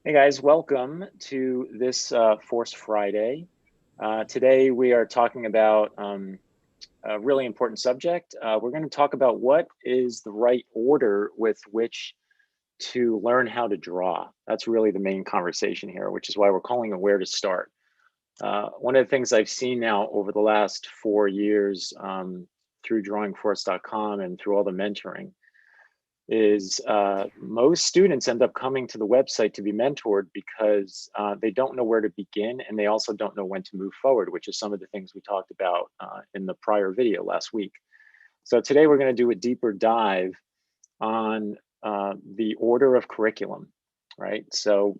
Hey guys, welcome to this Force Friday. Today we are talking about a really important subject. We're going to talk about what is the right order with which to learn how to draw. That's really the main conversation here, which is why we're calling it Where to Start. One of the things I've seen now over the last 4 years through drawingforce.com and through all the mentoring is most students end up coming to the website to be mentored because they don't know where to begin, and they also don't know when to move forward, which is some of the things we talked about in the prior video last week. So today we're going to do a deeper dive on the order of curriculum, right? So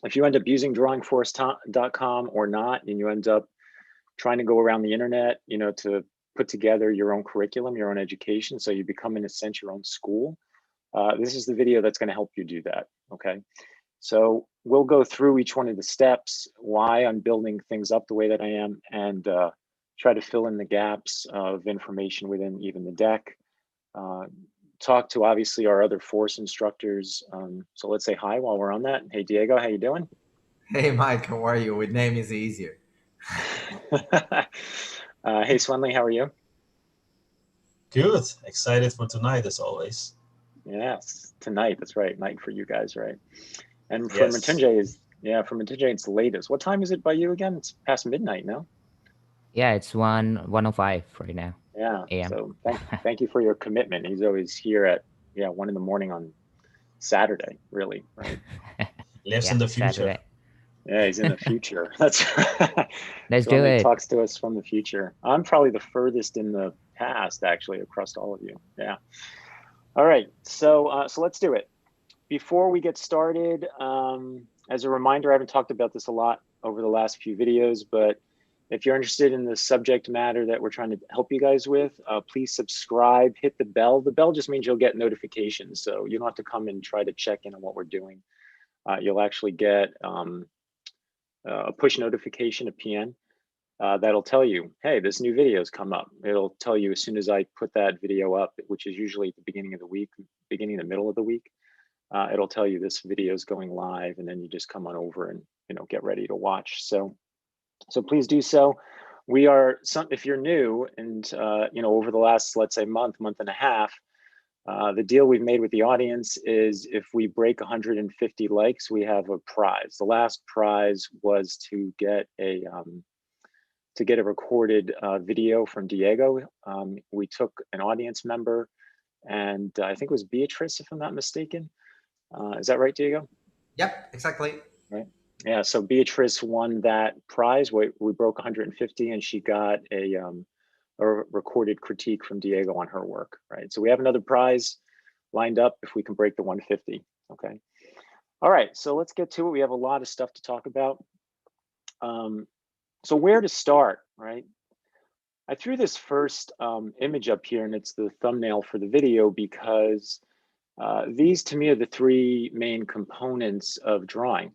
if you end up using drawingforce.com or not, and you end up trying to go around the internet, to put together your own curriculum, your own education, so you become, in a sense, your own school, this is the video that's going to help you do that, okay? So we'll go through each one of the steps, why I'm building things up the way that I am, and try to fill in the gaps of information within even the deck. Talk to, obviously, our other Force instructors. So let's say hi while we're on that. Hey, Diego, how you doing? Hey, Mike, how are you? With name is easier. Hey, Swendly, how are you? Good. Excited for tonight as always. Yes, tonight. That's right. Night for you guys, right? And for Yes. Mritunjay for Mritunjay, it's the latest. What time is it by you again? It's past midnight now. Yeah, it's 1:05 right now. Yeah. AM. So thank you for your commitment. He's always here at 1 in the morning on Saturday, really, right? Lives Yeah, in the future. Saturday. Yeah, he's in the future. That's Let's do Swanley it. talks to us from the future. I'm probably the furthest in the past, actually, across all of you. Yeah. All right. So let's do it. Before we get started, as a reminder, I haven't talked about this a lot over the last few videos, but if you're interested in the subject matter that we're trying to help you guys with, please subscribe, hit the bell. The bell just means you'll get notifications, so you don't have to come and try to check in on what we're doing. You'll actually get a push notification, a PN, that'll tell you, hey, this new video's come up. It'll tell you as soon as I put that video up, which is usually at the beginning of the week, beginning of the middle of the week. It'll tell you this video is going live, and then you just come on over and get ready to watch. So please do so. We are if you're new, and over the last, let's say, month and a half, the deal we've made with the audience is if we break 150 likes, we have a prize. The last prize was to get a recorded video from Diego. We took an audience member, and I think it was Beatrice, if I'm not mistaken. Is that right, Diego? Yep, exactly. Right. Yeah. So Beatrice won that prize. We broke 150, and she got a recorded critique from Diego on her work. Right. So we have another prize lined up if we can break the 150. Okay. All right. So let's get to it. We have a lot of stuff to talk about. So where to start, right? I threw this first image up here, and it's the thumbnail for the video because these, to me, are the three main components of drawing.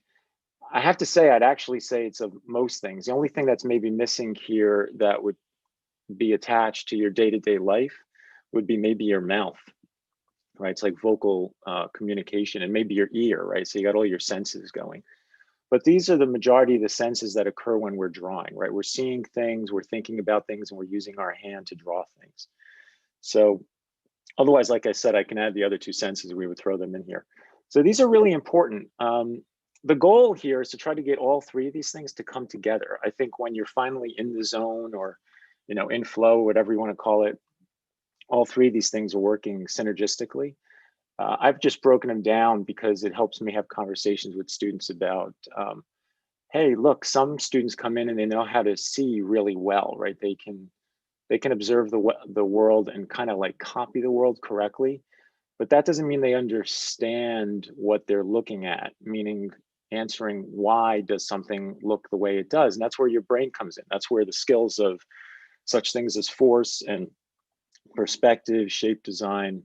I have to say, I'd actually say it's of most things. The only thing that's maybe missing here that would be attached to your day-to-day life would be maybe your mouth, right? It's like vocal communication, and maybe your ear, right? So you got all your senses going. But these are the majority of the senses that occur when we're drawing, right? We're seeing things, we're thinking about things, and we're using our hand to draw things. So otherwise, like I said, I can add the other two senses. We would throw them in here. So these are really important. The goal here is to try to get all three of these things to come together. I think when you're finally in the zone, or in flow, whatever you want to call it, all three of these things are working synergistically. I've just broken them down because it helps me have conversations with students about, hey, look, some students come in and they know how to see really well, right? They can observe the world and kind of like copy the world correctly, but that doesn't mean they understand what they're looking at, meaning answering why does something look the way it does. And that's where your brain comes in. That's where the skills of such things as force and perspective, shape design,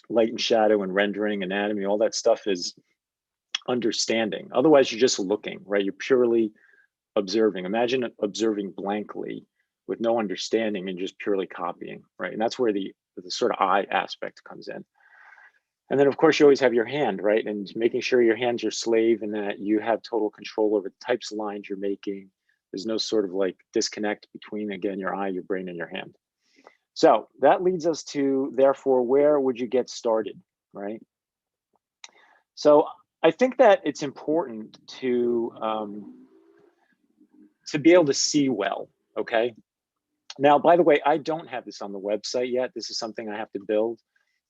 light and shadow and rendering, anatomy, all that stuff is understanding. Otherwise, you're just looking, right? You're purely observing. Imagine observing blankly with no understanding and just purely copying, right? And that's where the sort of eye aspect comes in. And then of course you always have your hand, right? And making sure your hand's your slave and that you have total control over the types of lines you're making. There's no sort of like disconnect between, again, your eye, your brain, and your hand. So that leads us to, therefore, where would you get started, right? So I think that it's important to be able to see well, okay? Now, by the way, I don't have this on the website yet. This is something I have to build.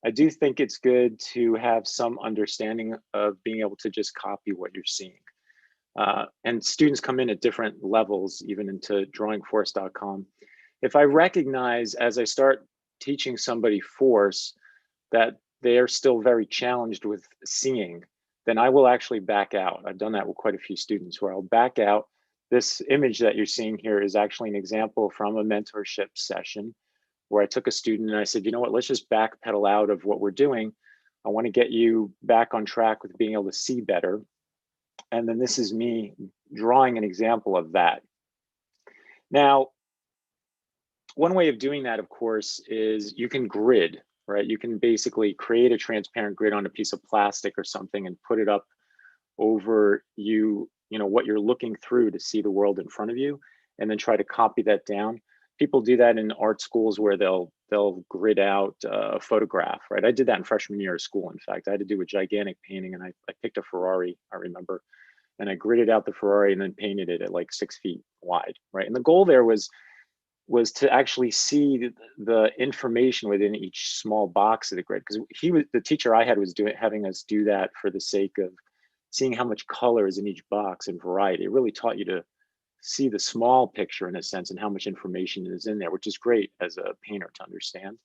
I do think it's good to have some understanding of being able to just copy what you're seeing. And students come in at different levels, even into drawingforce.com. If I recognize as I start teaching somebody force that they are still very challenged with seeing, then I will actually back out. I've done that with quite a few students where I'll back out. This image that you're seeing here is actually an example from a mentorship session where I took a student and I said, you know what, let's just backpedal out of what we're doing. I want to get you back on track with being able to see better. And then this is me drawing an example of that. Now, one way of doing that, of course, is you can grid, right? You can basically create a transparent grid on a piece of plastic or something and put it up over you know, what you're looking through to see the world in front of you, and then try to copy that down. People do that in art schools where they'll grid out a photograph, right? I did that in freshman year of school. In fact, I had to do a gigantic painting and I picked a Ferrari, I remember, and I gridded out the Ferrari and then painted it at like 6 feet wide, right? And the goal there was to actually see the information within each small box of the grid, because the teacher I had was having us do that for the sake of seeing how much color is in each box and variety. It really taught you to see the small picture in a sense and how much information is in there, which is great as a painter to understand.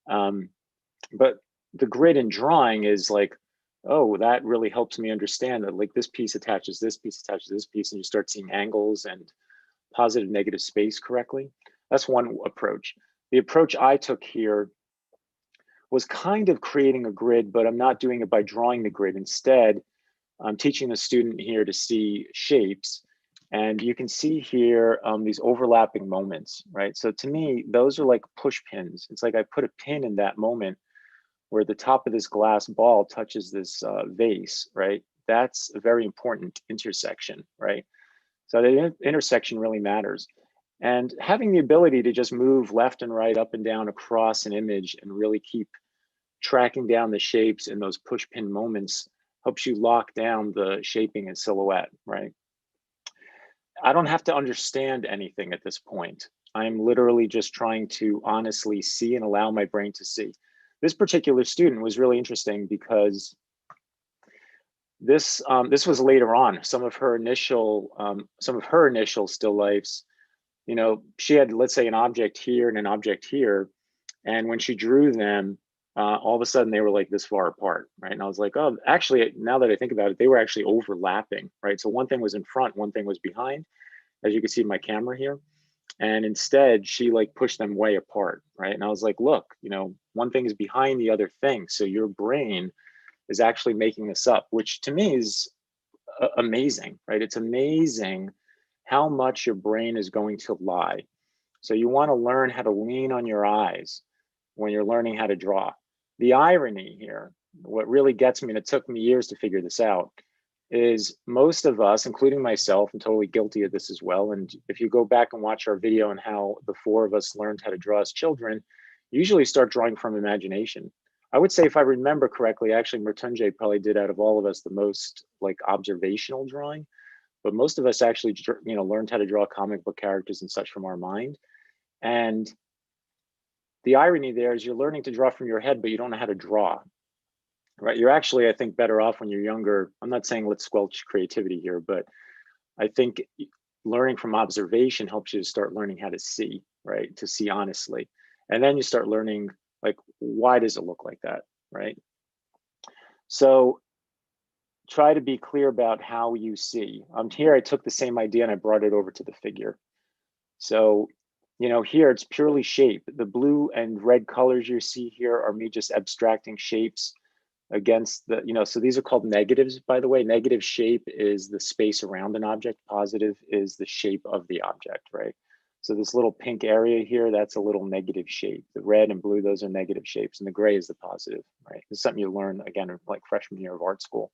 But the grid in drawing is like, oh, that really helps me understand that like this piece attaches this piece, and you start seeing angles and positive, negative space correctly. That's one approach. The approach I took here was kind of creating a grid, but I'm not doing it by drawing the grid. Instead, I'm teaching the student here to see shapes. And you can see here these overlapping moments, right? So to me, those are like push pins. It's like I put a pin in that moment where the top of this glass ball touches this vase, right? That's a very important intersection, right? So the intersection really matters. And having the ability to just move left and right, up and down across an image and really keep tracking down the shapes in those push pin moments helps you lock down the shaping and silhouette, right? I don't have to understand anything at this point. I'm literally just trying to honestly see and allow my brain to see. This particular student was really interesting because this was later on. Some of her initial still lifes, you know, she had, let's say, an object here and an object here, and when she drew them, all of a sudden they were like this far apart, right? And I was like, oh, actually, now that I think about it, they were actually overlapping, right? So one thing was in front, one thing was behind, as you can see in my camera here. And instead, she like pushed them way apart, right? And I was like, look, you know, one thing is behind the other thing. So your brain is actually making this up, which to me is amazing, right? It's amazing how much your brain is going to lie. So you want to learn how to lean on your eyes when you're learning how to draw. The irony here, what really gets me, and it took me years to figure this out, is most of us, including myself, I'm totally guilty of this as well. And if you go back and watch our video on how the four of us learned how to draw as children, you usually start drawing from imagination. I would say, if I remember correctly, actually Mritunjay probably did out of all of us the most like observational drawing, but most of us actually, you know, learned how to draw comic book characters and such from our mind. And the irony there is you're learning to draw from your head, but you don't know how to draw, right? You're actually, I think, better off when you're younger. I'm not saying let's squelch creativity here, but I think learning from observation helps you to start learning how to see, right? To see honestly. And then you start learning, like, why does it look like that, right? So try to be clear about how you see. Here I took the same idea and I brought it over to the figure. So, you know, here it's purely shape. The blue and red colors you see here are me just abstracting shapes against the, you know, so these are called negatives, by the way. Negative shape is the space around an object. Positive is the shape of the object, right? So this little pink area here, that's a little negative shape. The red and blue, those are negative shapes, and the gray is the positive, right? This is something you learn, again, like freshman year of art school.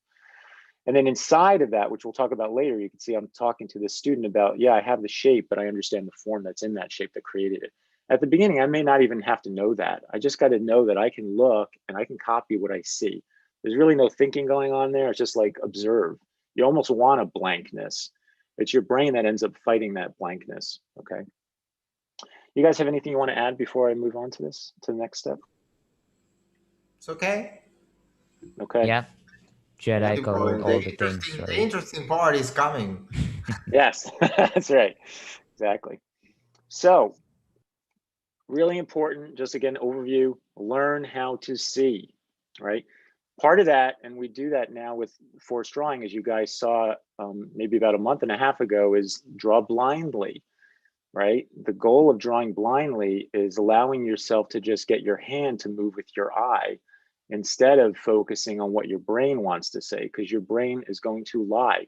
And then inside of that, which we'll talk about later, you can see I'm talking to this student about, yeah, I have the shape, but I understand the form that's in that shape that created it. At the beginning, I may not even have to know that. I just got to know that I can look and I can copy what I see. There's really no thinking going on there. It's just like observe. You almost want a blankness. It's your brain that ends up fighting that blankness, okay? You guys have anything you want to add before I move on to this, to the next step? It's okay. Okay. Yeah. Jedi covered all the things. The interesting part is coming. Yes, that's right. Exactly. So, really important, just again, overview, learn how to see, right? Part of that, and we do that now with forced drawing, as you guys saw maybe about a month and a half ago, is draw blindly, right? The goal of drawing blindly is allowing yourself to just get your hand to move with your eye instead of focusing on what your brain wants to say, because your brain is going to lie.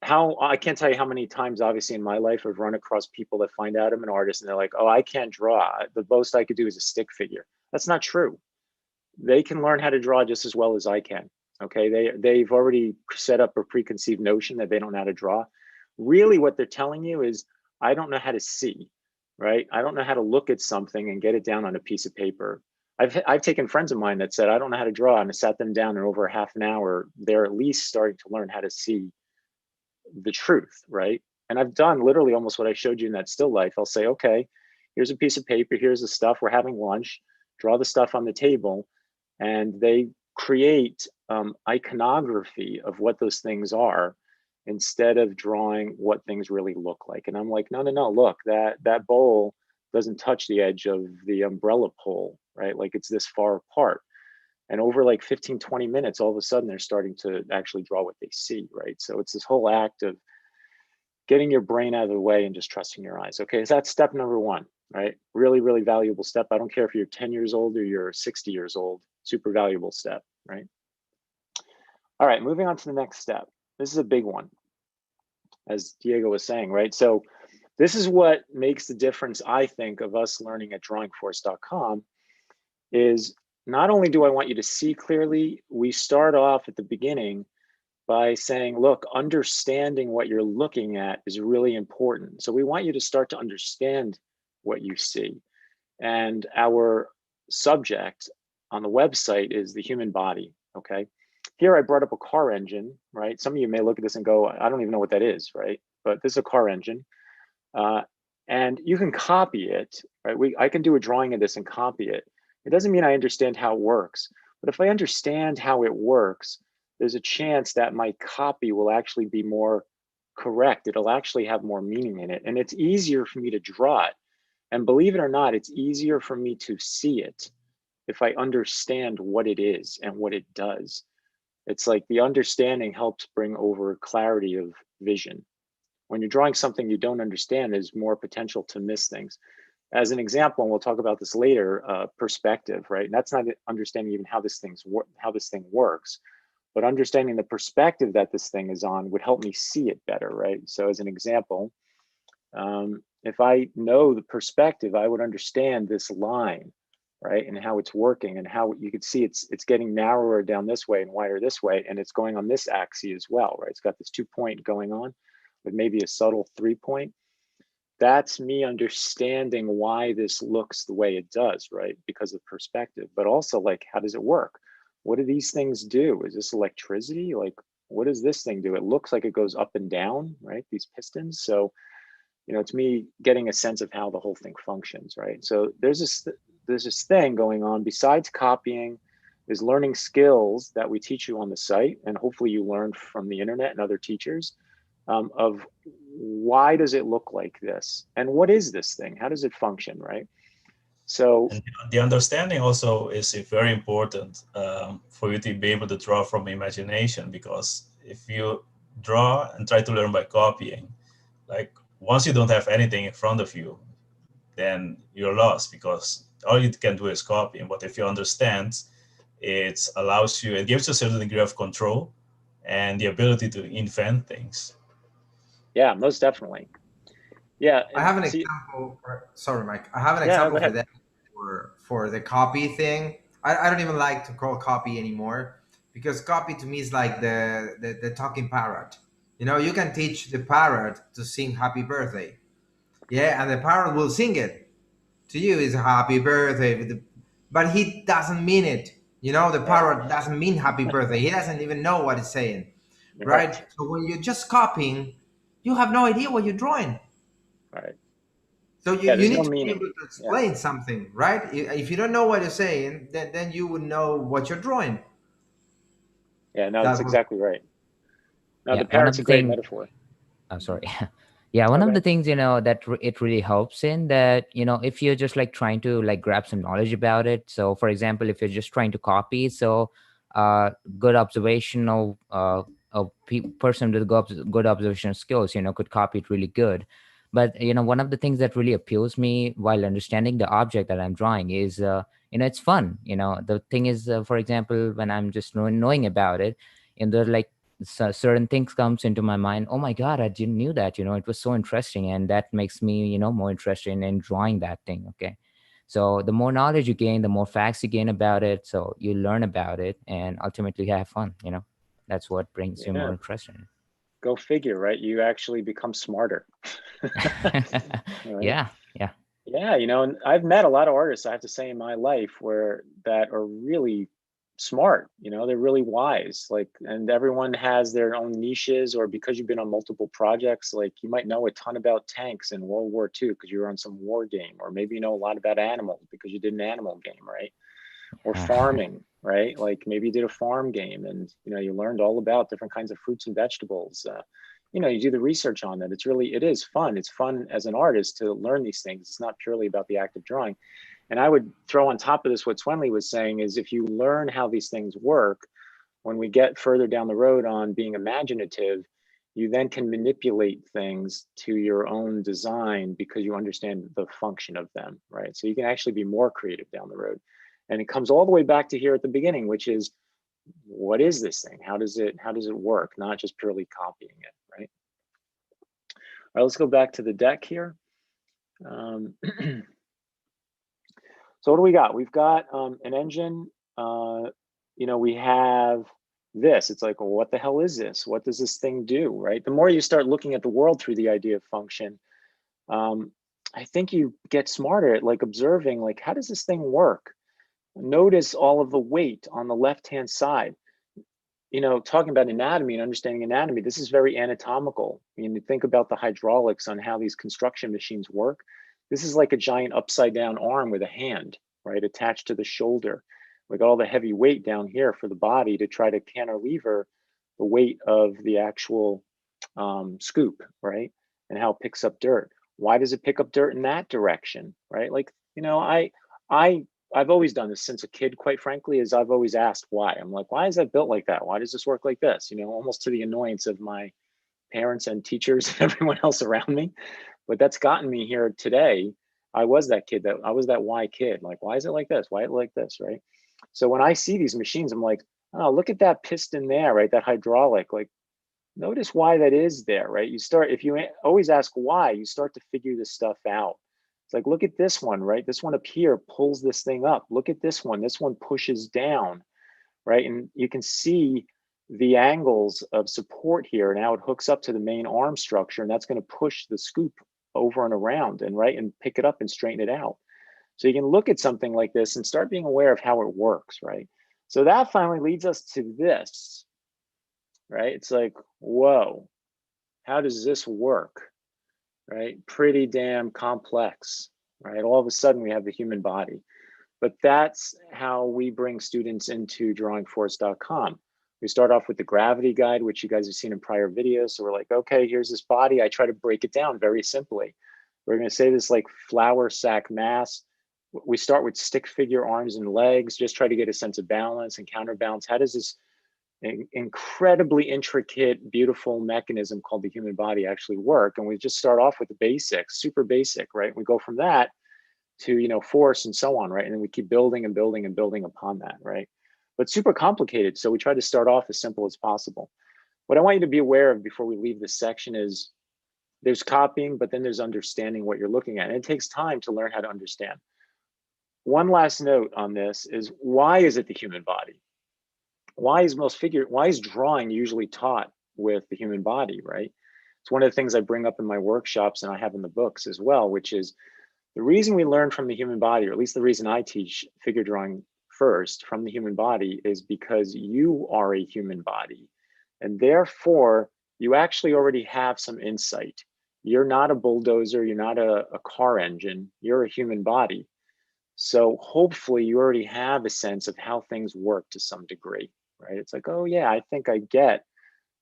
I can't tell you how many times, obviously, in my life I've run across people that find out I'm an artist and they're like, oh, I can't draw. The most I could do is a stick figure. That's not true. They can learn how to draw just as well as I can. Okay, they've already set up a preconceived notion that they don't know how to draw. Really, what they're telling you is, I don't know how to see, right? I don't know how to look at something and get it down on a piece of paper. I've taken friends of mine that said, I don't know how to draw, and I sat them down, and over a half an hour, they're at least starting to learn how to see the truth, right? And I've done literally almost what I showed you in that still life. I'll say, okay, here's a piece of paper, here's the stuff, we're having lunch, draw the stuff on the table, and they create iconography of what those things are instead of drawing what things really look like. And I'm like, no, look, that bowl doesn't touch the edge of the umbrella pole, right? Like it's this far apart. And over like 15, 20 minutes, all of a sudden they're starting to actually draw what they see, right? So it's this whole act of getting your brain out of the way and just trusting your eyes. Okay, so that's step number one, right? Really, really valuable step. I don't care if you're 10 years old or you're 60 years old, super valuable step, right? All right, moving on to the next step. This is a big one, as Diego was saying, right? So this is what makes the difference, I think, of us learning at drawingforce.com is not only do I want you to see clearly, we start off at the beginning by saying, look, understanding what you're looking at is really important. So we want you to start to understand what you see. And our subject on the website is the human body, okay? Here I brought up a car engine, right? Some of you may look at this and go, I don't even know what that is, right? But this is a car engine. And you can copy it, right? I can do a drawing of this and copy it. It doesn't mean I understand how it works, but if I understand how it works, there's a chance that my copy will actually be more correct. It'll actually have more meaning in it. And it's easier for me to draw it. And believe it or not, it's easier for me to see it if I understand what it is and what it does. It's like the understanding helps bring over clarity of vision. When you're drawing something you don't understand, there's more potential to miss things. As an example, and we'll talk about this later, perspective, right? And that's not understanding even how this thing works, but understanding the perspective that this thing is on would help me see it better, right? So as an example, if I know the perspective, I would understand this line, right? And how it's working and how you could see it's getting narrower down this way and wider this way, and it's going on this axis as well, right? It's got this 2-point going on with maybe a subtle 3-point. That's me understanding why this looks the way it does, right? Because of perspective, but also like, how does it work? What do these things do? Is this electricity? Like, what does this thing do? It looks like it goes up and down, right? These pistons. So, you know, it's me getting a sense of how the whole thing functions, right? So there's this thing going on besides copying, is learning skills that we teach you on the site, and hopefully you learn from the internet and other teachers, of why does it look like this? And what is this thing? How does it function, right? So and the understanding also is very important for you to be able to draw from imagination, because if you draw and try to learn by copying, like once you don't have anything in front of you, then you're lost, because all you can do is copy. But if you understand, it gives you a certain degree of control and the ability to invent things. yeah, most definitely. Yeah. I have an example. Sorry, Mike. I have an Yeah, no, go example for ahead. that for the copy thing. I don't even like to call copy anymore because copy to me is like the talking parrot. You know, you can teach the parrot to sing happy birthday. Yeah, and the parrot will sing it to you. Is happy birthday, but he doesn't mean it. You know, the Right. parrot doesn't mean happy birthday. He doesn't even know what it's saying, right? Right. So when you're just copying, you have no idea what you're drawing. Right. So Yeah, you there's no need to be able meaning. to Yeah. explain something, right? If you don't know what you're saying, then you would know what you're drawing. Yeah, no, that's That was exactly right. Now Yeah, the one of parrot's a the great thing. metaphor. I'm sorry. Yeah, one No, go of the ahead. things, that it really helps in that, if you're just like trying to like grab some knowledge about it. So for example, if you're just trying to copy, so good observational person with good observational skills, could copy it really good. But one of the things that really appeals me while understanding the object that I'm drawing is it's fun. The thing is, for example, when I'm just knowing about it, and there's like certain things comes into my mind. Oh my god, I didn't knew that. It was so interesting, and that makes me more interested in drawing that thing. Okay, so the more knowledge you gain, the more facts you gain about it, so you learn about it and ultimately have fun. That's what brings you Yeah. more interest in Go figure, right? You actually become smarter. it. Right? Yeah, yeah. Yeah, and I've met a lot of artists, I have to say, in my life where that are really smart, they're really wise. Like, and everyone has their own niches, or because you've been on multiple projects, like you might know a ton about tanks in World War II because you were on some war game, or maybe you know a lot about animals because you did an animal game, right? Or farming, right? Like maybe you did a farm game and you learned all about different kinds of fruits and vegetables. You do the research on that. It is fun. It's fun as an artist to learn these things. It's not purely about the act of drawing. And I would throw on top of this what Swendly was saying is if you learn how these things work, when we get further down the road on being imaginative, you then can manipulate things to your own design because you understand the function of them, right? So you can actually be more creative down the road. And it comes all the way back to here at the beginning, which is what is this thing? How does it work? Not just purely copying it, right? All right, let's go back to the deck here. So what do we got? We've got an engine. We have this. It's like, well, what the hell is this? What does this thing do, right? The more you start looking at the world through the idea of function, I think you get smarter at like observing, like, how does this thing work? Notice all of the weight on the left-hand side. Talking about anatomy and understanding anatomy, this is very anatomical. You think about the hydraulics on how these construction machines work. This is like a giant upside down arm with a hand, right, attached to the shoulder. We got all the heavy weight down here for the body to try to cantilever the weight of the actual scoop, right, and how it picks up dirt. Why does it pick up dirt in that direction, right? Like, I I've always done this since a kid, quite frankly, is I've always asked why. I'm like, why is that built like that? Why does this work like this? Almost to the annoyance of my parents and teachers and everyone else around me. But that's gotten me here today. I was that kid I was that why kid. Like, why is it like this? Why is it like this? Right. So when I see these machines, I'm like, oh, look at that piston there, right? That hydraulic, like, notice why that is there, right? If you always ask why, you start to figure this stuff out. It's like, look at this one, right? This one up here pulls this thing up. Look at this one. This one pushes down, right? And you can see the angles of support here and how it hooks up to the main arm structure. And that's going to push the scoop over and around and right and pick it up and straighten it out. So you can look at something like this and start being aware of how it works, right? So that finally leads us to this, right? It's like, whoa, how does this work, right? Pretty damn complex, right? All of a sudden we have the human body. But that's how we bring students into drawingforce.com. We start off with the gravity guide, which you guys have seen in prior videos. So we're like, okay, here's this body. I try to break it down very simply. We're going to say this like flour sack mass. We start with stick figure arms and legs, just try to get a sense of balance and counterbalance. How does this incredibly intricate, beautiful mechanism called the human body actually work? And we just start off with the basics, super basic, right? We go from that to force and so on, right? And then we keep building and building and building upon that, right? But super complicated. So we try to start off as simple as possible. What I want you to be aware of before we leave this section is there's copying, but then there's understanding what you're looking at. And it takes time to learn how to understand. One last note on this is, why is it the human body? Why is drawing usually taught with the human body, right? It's one of the things I bring up in my workshops and I have in the books as well, which is the reason we learn from the human body, or at least the reason I teach figure drawing first from the human body, is because you are a human body. And therefore, you actually already have some insight. You're not a bulldozer, you're not a car engine, you're a human body. So hopefully you already have a sense of how things work to some degree, right? It's like, oh yeah, I think I get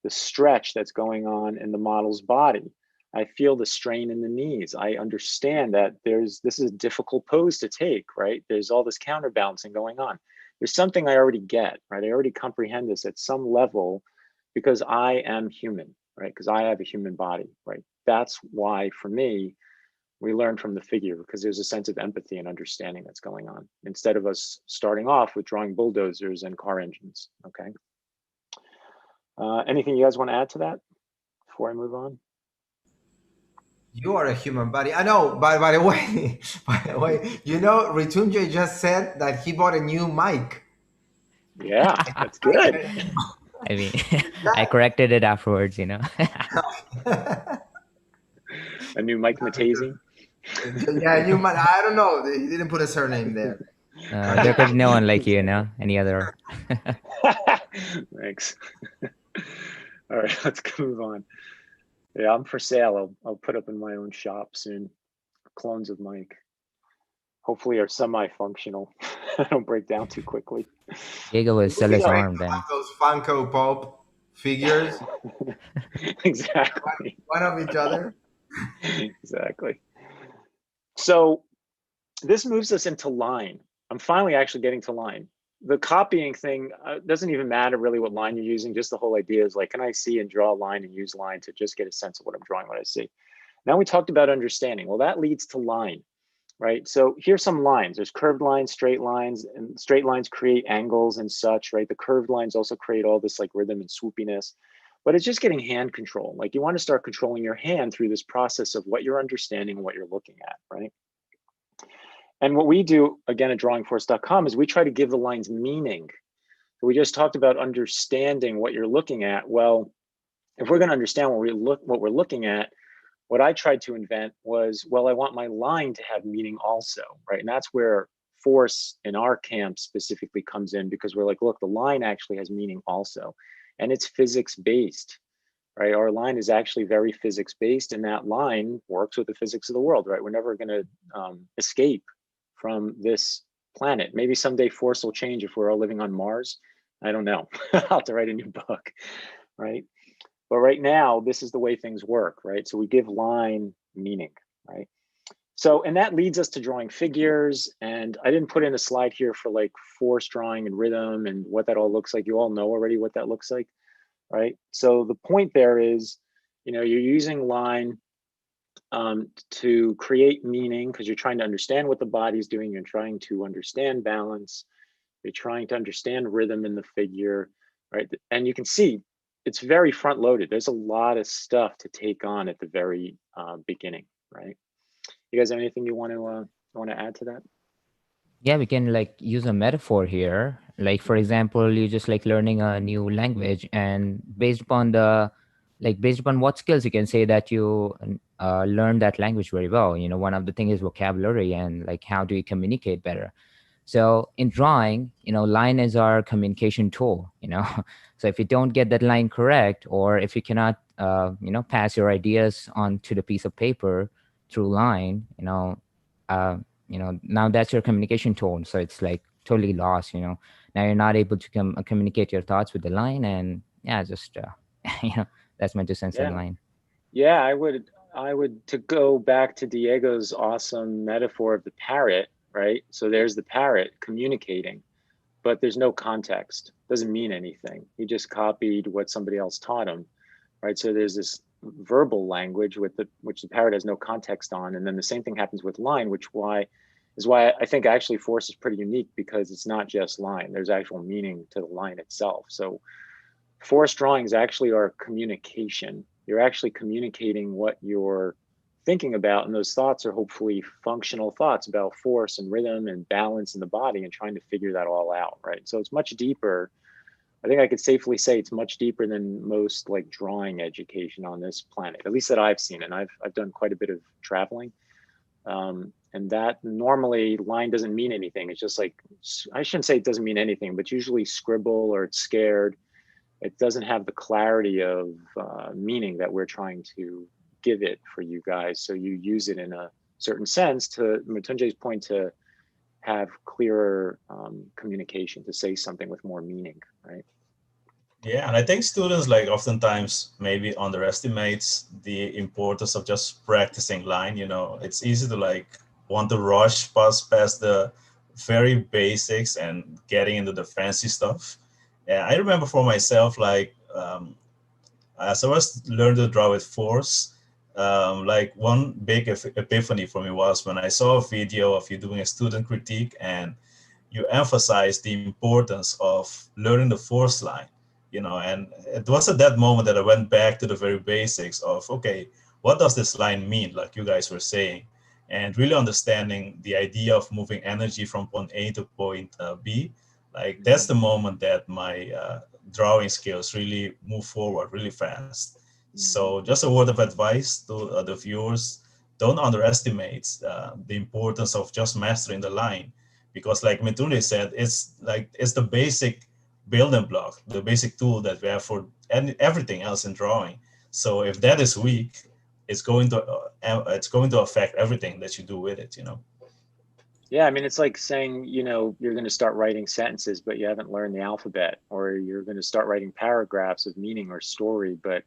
the stretch that's going on in the model's body. I feel the strain in the knees. I understand that this is a difficult pose to take, right? There's all this counterbalancing going on. There's something I already get, right? I already comprehend this at some level because I am human, right? Because I have a human body, right? That's why, for me, we learn from the figure, because there's a sense of empathy and understanding that's going on, instead of us starting off with drawing bulldozers and car engines, okay? Anything you guys want to add to that before I move on? You are a human body. I know, by the way, you know, Mritunjay just said that he bought a new mic. Yeah, that's good. I mean, I corrected it afterwards, you know. A new Mike Mattesi. Yeah, you might. I don't know. He didn't put a surname there. There could be no one like you, know, any other. Thanks. All right, let's move on. Yeah, I'm for sale. I'll put up in my own shop soon. Clones of Mike. Hopefully are semi-functional. Don't break down too quickly. Diego will sell his arm then. Those Funko Pop figures. Exactly. One of each other. Exactly. So this moves us into line. I'm finally actually getting to line. The copying thing doesn't even matter really what line you're using. Just the whole idea is like, can I see and draw a line and use line to just get a sense of what I'm drawing, what I see. Now we talked about understanding. Well, that leads to line, right? So here's some lines. There's curved lines, and straight lines create angles and such, right? The curved lines also create all this like rhythm and swoopiness, but it's just getting hand control. Like you want to start controlling your hand through this process of what you're understanding and what you're looking at, right? And what we do, again, at drawingforce.com is we try to give the lines meaning. So we just talked about understanding what you're looking at. Well, if we're going to understand what we're looking at, what I tried to invent was, well, I want my line to have meaning also, right? And that's where force in our camp specifically comes in, because we're like, look, the line actually has meaning also, and it's physics based, right? Our line is actually very physics based, and that line works with the physics of the world, right? We're never going to escape from this planet. Maybe someday force will change if we're all living on Mars. I don't know. I'll have to write a new book, right? But right now, this is the way things work, right? So we give line meaning, right? So, and that leads us to drawing figures. And I didn't put in a slide here for like force drawing and rhythm and what that all looks like. You all know already what that looks like, right? So the point there is, you know, you're using line to create meaning, because you're trying to understand what the body's doing. You're trying to understand balance. You're trying to understand rhythm in the figure, right? And you can see it's very front loaded. There's a lot of stuff to take on at the very beginning, right? You guys have anything you want to add to that? Yeah, we can like use a metaphor here. Like for example, you just like learning a new language, and based upon what skills you can say that you learn that language very well. You know, one of the things is vocabulary and like how do you communicate better. So in drawing, you know, line is our communication tool, you know. So if you don't get that line correct, or if you cannot, you know, pass your ideas onto the piece of paper through line, now that's your communication tone. So it's like totally lost, you know. Now you're not able to communicate your thoughts with the line, and yeah, just you know, that's my 2 cents on line. Yeah, I would to go back to Diego's awesome metaphor of the parrot, right? So there's the parrot communicating, but there's no context. Doesn't mean anything. He just copied what somebody else taught him, right? So there's this verbal language which the parrot has no context on, and then the same thing happens with line, which is why I think actually force is pretty unique, because it's not just line. There's actual meaning to the line itself. So force drawings actually are communication, you're actually communicating what you're thinking about, and those thoughts are hopefully functional thoughts about force and rhythm and balance in the body, and trying to figure that all out, right? So it's much deeper. I think I could safely say it's much deeper than most like drawing education on this planet, at least that I've seen. And I've done quite a bit of traveling. And that normally line doesn't mean anything. It's just like, I shouldn't say it doesn't mean anything, but usually scribble or it's scared. It doesn't have the clarity of meaning that we're trying to give it for you guys. So you use it in a certain sense, to Mritunjay's point, to have clearer communication, to say something with more meaning, right? Yeah, and I think students like oftentimes maybe underestimates the importance of just practicing line. You know, it's easy to like want to rush past the very basics and getting into the fancy stuff. Yeah, I remember for myself, like as I was learning to draw with force, like one big epiphany for me was when I saw a video of you doing a student critique and you emphasize the importance of learning the force line, you know. And it was at that moment that I went back to the very basics of, okay, what does this line mean, like you guys were saying, and really understanding the idea of moving energy from point A to point B. Like that's the moment that my drawing skills really move forward really fast. So just a word of advice to the viewers: don't underestimate the importance of just mastering the line, because like Mritunjay said, it's the basic building block, the basic tool that we have for everything else in drawing. So if that is weak, it's going to affect everything that you do with it, you know. Yeah, I mean, it's like saying, you're going to start writing sentences, but you haven't learned the alphabet, or you're going to start writing paragraphs of meaning or story, but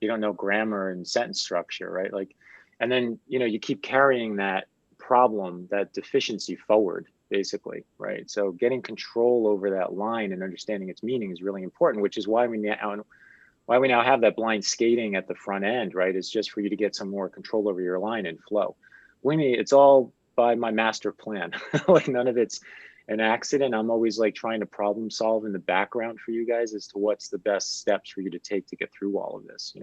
you don't know grammar and sentence structure, right? Like, and then, you keep carrying that problem, that deficiency forward, basically, right? So getting control over that line and understanding its meaning is really important, which is why we now have that blind skating at the front end, right? It's just for you to get some more control over your line and flow. It's all by my master plan. Like none of it's an accident. I'm always like trying to problem solve in the background for you guys as to what's the best steps for you to take to get through all of this,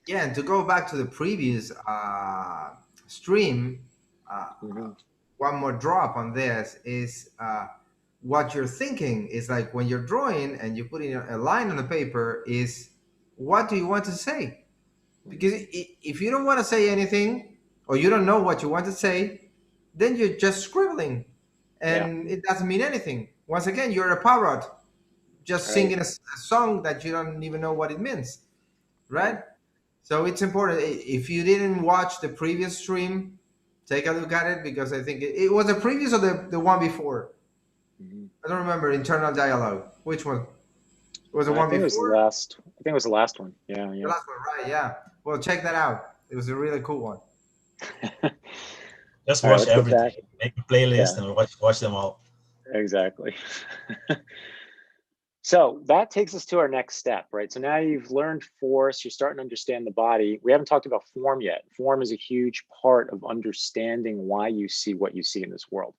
Yeah, and to go back to the previous stream, Mm-hmm. one more drop on this is what you're thinking is like when you're drawing and you put in a line on the paper is what do you want to say? Because if you don't want to say anything or you don't know what you want to say, then you're just scribbling Yeah, and it doesn't mean anything. Once again, you're a parrot just right. singing a song that you don't even know what it means, Yeah. right? So it's important. If you didn't watch the previous stream, take a look at it because I think it was the previous or the one before. Mm-hmm. I don't remember internal dialogue. Which one? It was the I one think it was the before? last. I think it was the last one. Yeah, The yeah. last one, right? Yeah. Well, check that out. It was a really cool one. Just All right, watch let's get everything, back. make a playlist Yeah, and watch them all. exactly. So that takes us to our next step, right? So now you've learned force, you're starting to understand the body. We haven't talked about form yet. Form is a huge part of understanding why you see what you see in this world.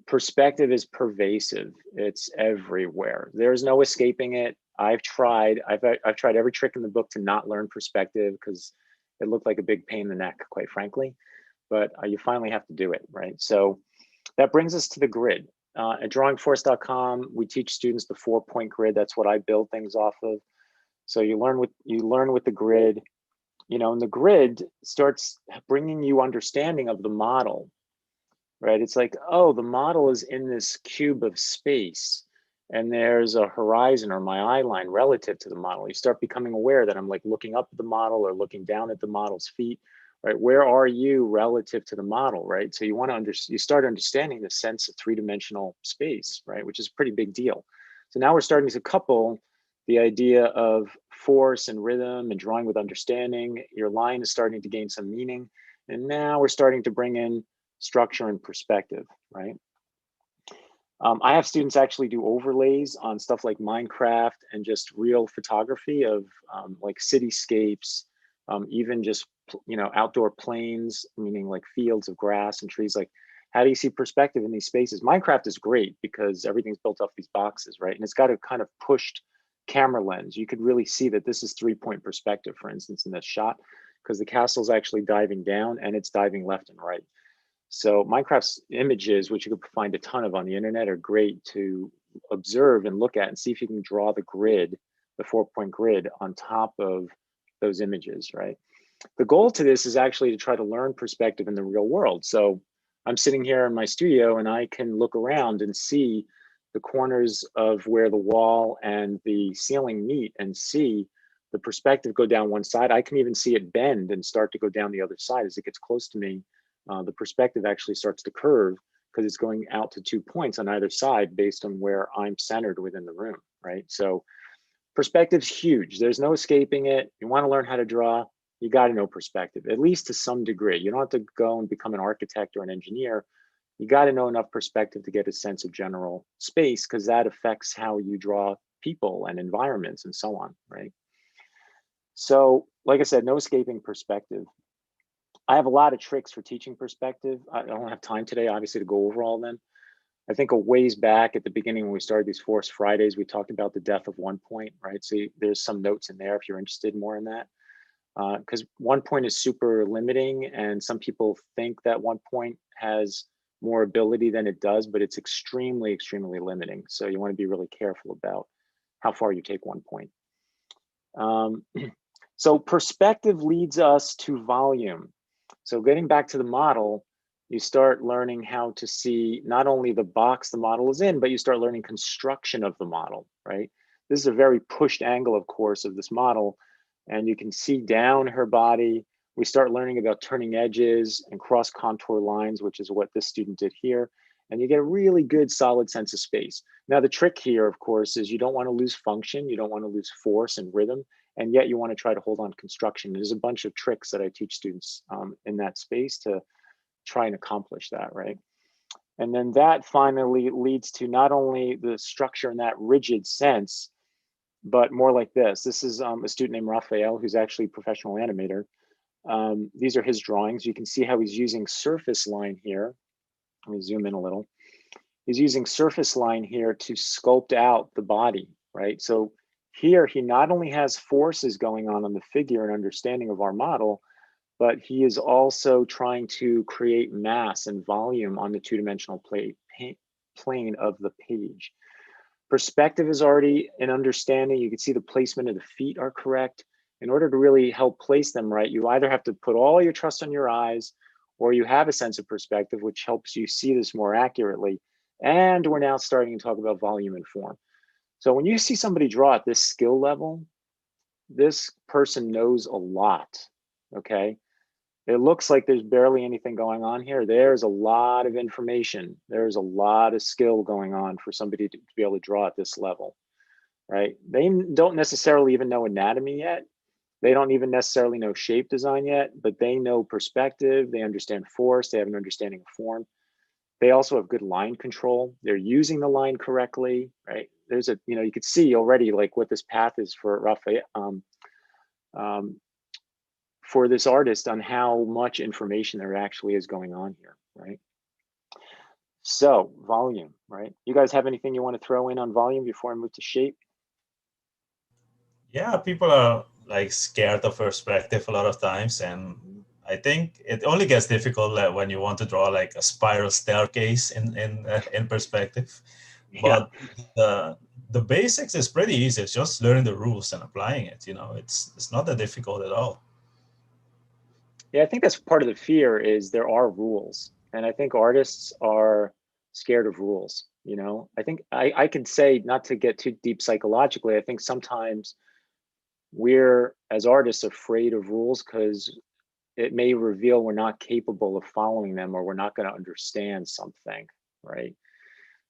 Perspective is pervasive. It's everywhere. There's no escaping it. I've tried every trick in the book to not learn perspective because it looked like a big pain in the neck, quite frankly. But you finally have to do it, right? So that brings us to the grid. At drawingforce.com, we teach students the 4-point grid. That's what I build things off of. So you learn with the grid, and the grid starts bringing you understanding of the model, right? It's like, oh, the model is in this cube of space, and there's a horizon or my eye line relative to the model. You start becoming aware that I'm like looking up at the model or looking down at the model's feet, right? Where are you relative to the model, right? So you start understanding the sense of three-dimensional space, right? Which is a pretty big deal. So now we're starting to couple the idea of force and rhythm and drawing with understanding. Your line is starting to gain some meaning. And now we're starting to bring in structure and perspective, right? I have students actually do overlays on stuff like Minecraft and just real photography of like cityscapes, even just, outdoor plains, meaning like fields of grass and trees. Like, how do you see perspective in these spaces? Minecraft is great because everything's built off these boxes, right? And it's got a kind of pushed camera lens, you could really see that this is 3-point perspective, for instance, in this shot, because the castle's actually diving down and it's diving left and right. So Minecraft's images, which you could find a ton of on the internet, are great to observe and look at and see if you can draw the grid, the 4-point grid on top of those images, right? The goal to this is actually to try to learn perspective in the real world. So I'm sitting here in my studio and I can look around and see the corners of where the wall and the ceiling meet and see the perspective go down one side. I can even see it bend and start to go down the other side. As it gets close to me, the perspective actually starts to curve because it's going out to 2 points on either side based on where I'm centered within the room, right? So perspective's huge. There's no escaping it. You want to learn how to draw, you got to know perspective, at least to some degree. You don't have to go and become an architect or an engineer. You got to know enough perspective to get a sense of general space, because that affects how you draw people and environments and so on, right? So, like I said, no escaping perspective. I have a lot of tricks for teaching perspective. I don't have time today, obviously, to go over all of them. I think a ways back at the beginning when we started these Forest Fridays, we talked about the death of 1 point, right? So there's some notes in there if you're interested more in that. Because 1 point is super limiting, and some people think that 1 point has more ability than it does, but it's extremely, extremely limiting. So you want to be really careful about how far you take 1 point. So perspective leads us to volume. So getting back to the model, you start learning how to see not only the box the model is in, but you start learning construction of the model, right? This is a very pushed angle, of course, of this model. And you can see down her body. We start learning about turning edges and cross contour lines, which is what this student did here. And you get a really good solid sense of space. Now, the trick here, of course, is you don't want to lose function. You don't want to lose force and rhythm. And yet you want to try to hold on construction. There's a bunch of tricks that I teach students in that space to try and accomplish that, right? And then that finally leads to not only the structure in that rigid sense, but more like this. This is a student named Raphael, who's actually a professional animator. These are his drawings. You can see how he's using surface line here. Let me zoom in a little. He's using surface line here to sculpt out the body, right? So here he not only has forces going on the figure and understanding of our model, but he is also trying to create mass and volume on the two-dimensional plane of the page. Perspective is already an understanding. You can see the placement of the feet are correct. In order to really help place them right, you either have to put all your trust on your eyes, or you have a sense of perspective, which helps you see this more accurately. And we're now starting to talk about volume and form. So when you see somebody draw at this skill level, this person knows a lot, okay? It looks like there's barely anything going on here. There's a lot of information. There's a lot of skill going on for somebody to be able to draw at this level, right? They don't necessarily even know anatomy yet. They don't even necessarily know shape design yet, but they know perspective. They understand force. They have an understanding of form. They also have good line control. They're using the line correctly, right? There's a, you could see already like what this path is for Raphael, for this artist on how much information there actually is going on here, right? So volume, right? You guys have anything you want to throw in on volume before I move to shape? Yeah, people are like scared of perspective a lot of times, and I think it only gets difficult when you want to draw like a spiral staircase in perspective. But the basics is pretty easy. It's just learning the rules and applying it. It's not that difficult at all. Yeah, I think that's part of the fear is there are rules. And I think artists are scared of rules. I think I can say, not to get too deep psychologically, I think sometimes we're, as artists, afraid of rules because it may reveal we're not capable of following them, or we're not going to understand something, right?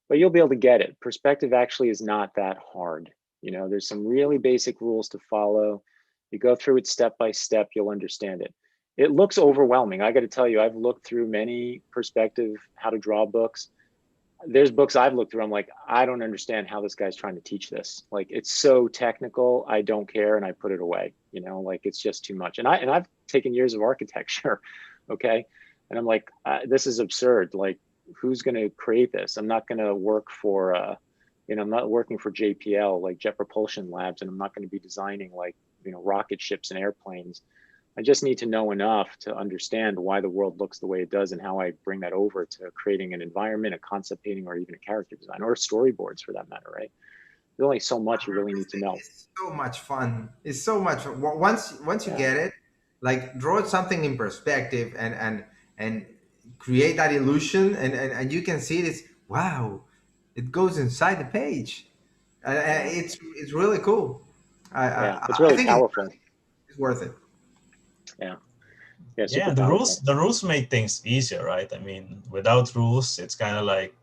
But you'll be able to get it. Perspective actually is not that hard. There's some really basic rules to follow. You go through it step by step, you'll understand it. It looks overwhelming. I got to tell you, I've looked through many perspective how to draw books. There's books I've looked through, I'm like, I don't understand how this guy's trying to teach this. Like, it's so technical, I don't care, and I put it away. Like, it's just too much. And I've taken years of architecture, okay? And I'm like, this is absurd. Like, who's going to create this? I'm not going to work for You know, I'm not working for JPL, like Jet Propulsion Labs, and I'm not going to be designing like, you know, rocket ships and airplanes. I just need to know enough to understand why the world looks the way it does and how I bring that over to creating an environment, a concept painting, or even a character design, or storyboards for that matter, right? There's only so much you really need to know. It's so much fun. It's so much once you get it, like draw something in perspective and create that illusion, and you can see this. Wow, it goes inside the page. It's really cool. Yeah, it's I really think powerful. it's worth it. Yeah, Yeah, super and powerful. the rules make things easier, right? I mean, without rules, it's kind of like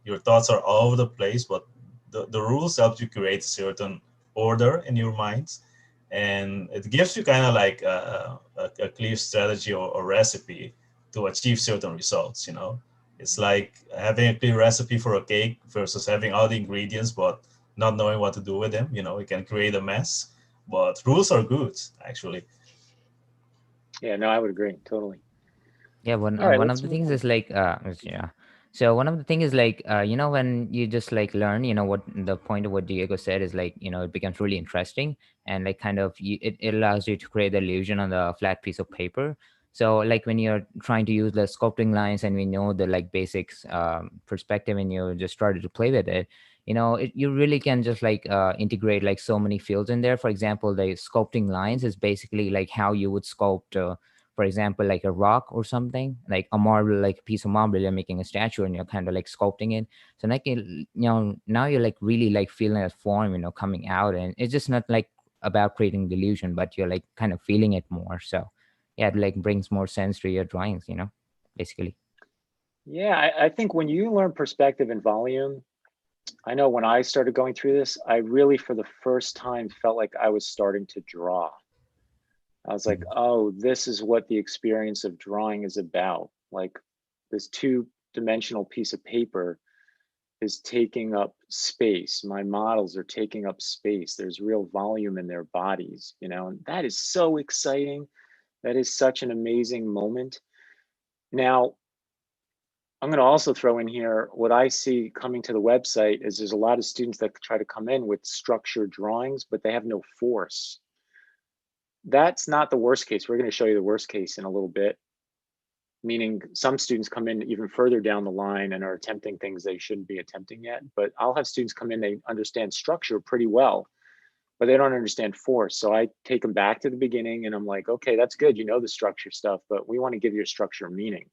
your thoughts are all over the place, but the rules help you create certain order in your mind, and it gives you kind of like a clear strategy or recipe to achieve certain results. You know, it's like having a clear recipe for a cake versus having all the ingredients but not knowing what to do with them. You know, it can create a mess, but rules are good actually. Yeah, no, I would agree totally. Yeah, All right, one let's of the move things on. is like yeah. So one of the thing is like you know, when you just like learn, you know, what the point of what Diego said is like, you know, it becomes really interesting, and like kind of it allows you to create the illusion on the flat piece of paper. So like when you're trying to use the sculpting lines and we know the like basics perspective, and you just started to play with it, you know, you really can just like integrate like so many fields in there. For example, the sculpting lines is basically like how you would sculpt for example, like a rock or something, like a marble, like a piece of marble, you're making a statue and you're kind of like sculpting it. So like, you know, now you're like really like feeling that form, you know, coming out, and it's just not like about creating the illusion, but you're like kind of feeling it more. So yeah, it like brings more sense to your drawings, you know, basically. Yeah, I think when you learn perspective and volume, I know when I started going through this, I really, for the first time, felt like I was starting to draw. I was like, oh, this is what the experience of drawing is about. Like this two-dimensional piece of paper is taking up space. My models are taking up space. There's real volume in their bodies, you know, and that is so exciting. That is such an amazing moment. Now, I'm going to also throw in here what I see coming to the website is there's a lot of students that try to come in with structured drawings, but they have no force. That's not the worst case. We're going to show you the worst case in a little bit, meaning some students come in even further down the line and are attempting things they shouldn't be attempting yet. But I'll have students come in, they understand structure pretty well, but they don't understand force. So I take them back to the beginning and I'm like, okay, that's good. You know the structure stuff, but we want to give your structure meaning.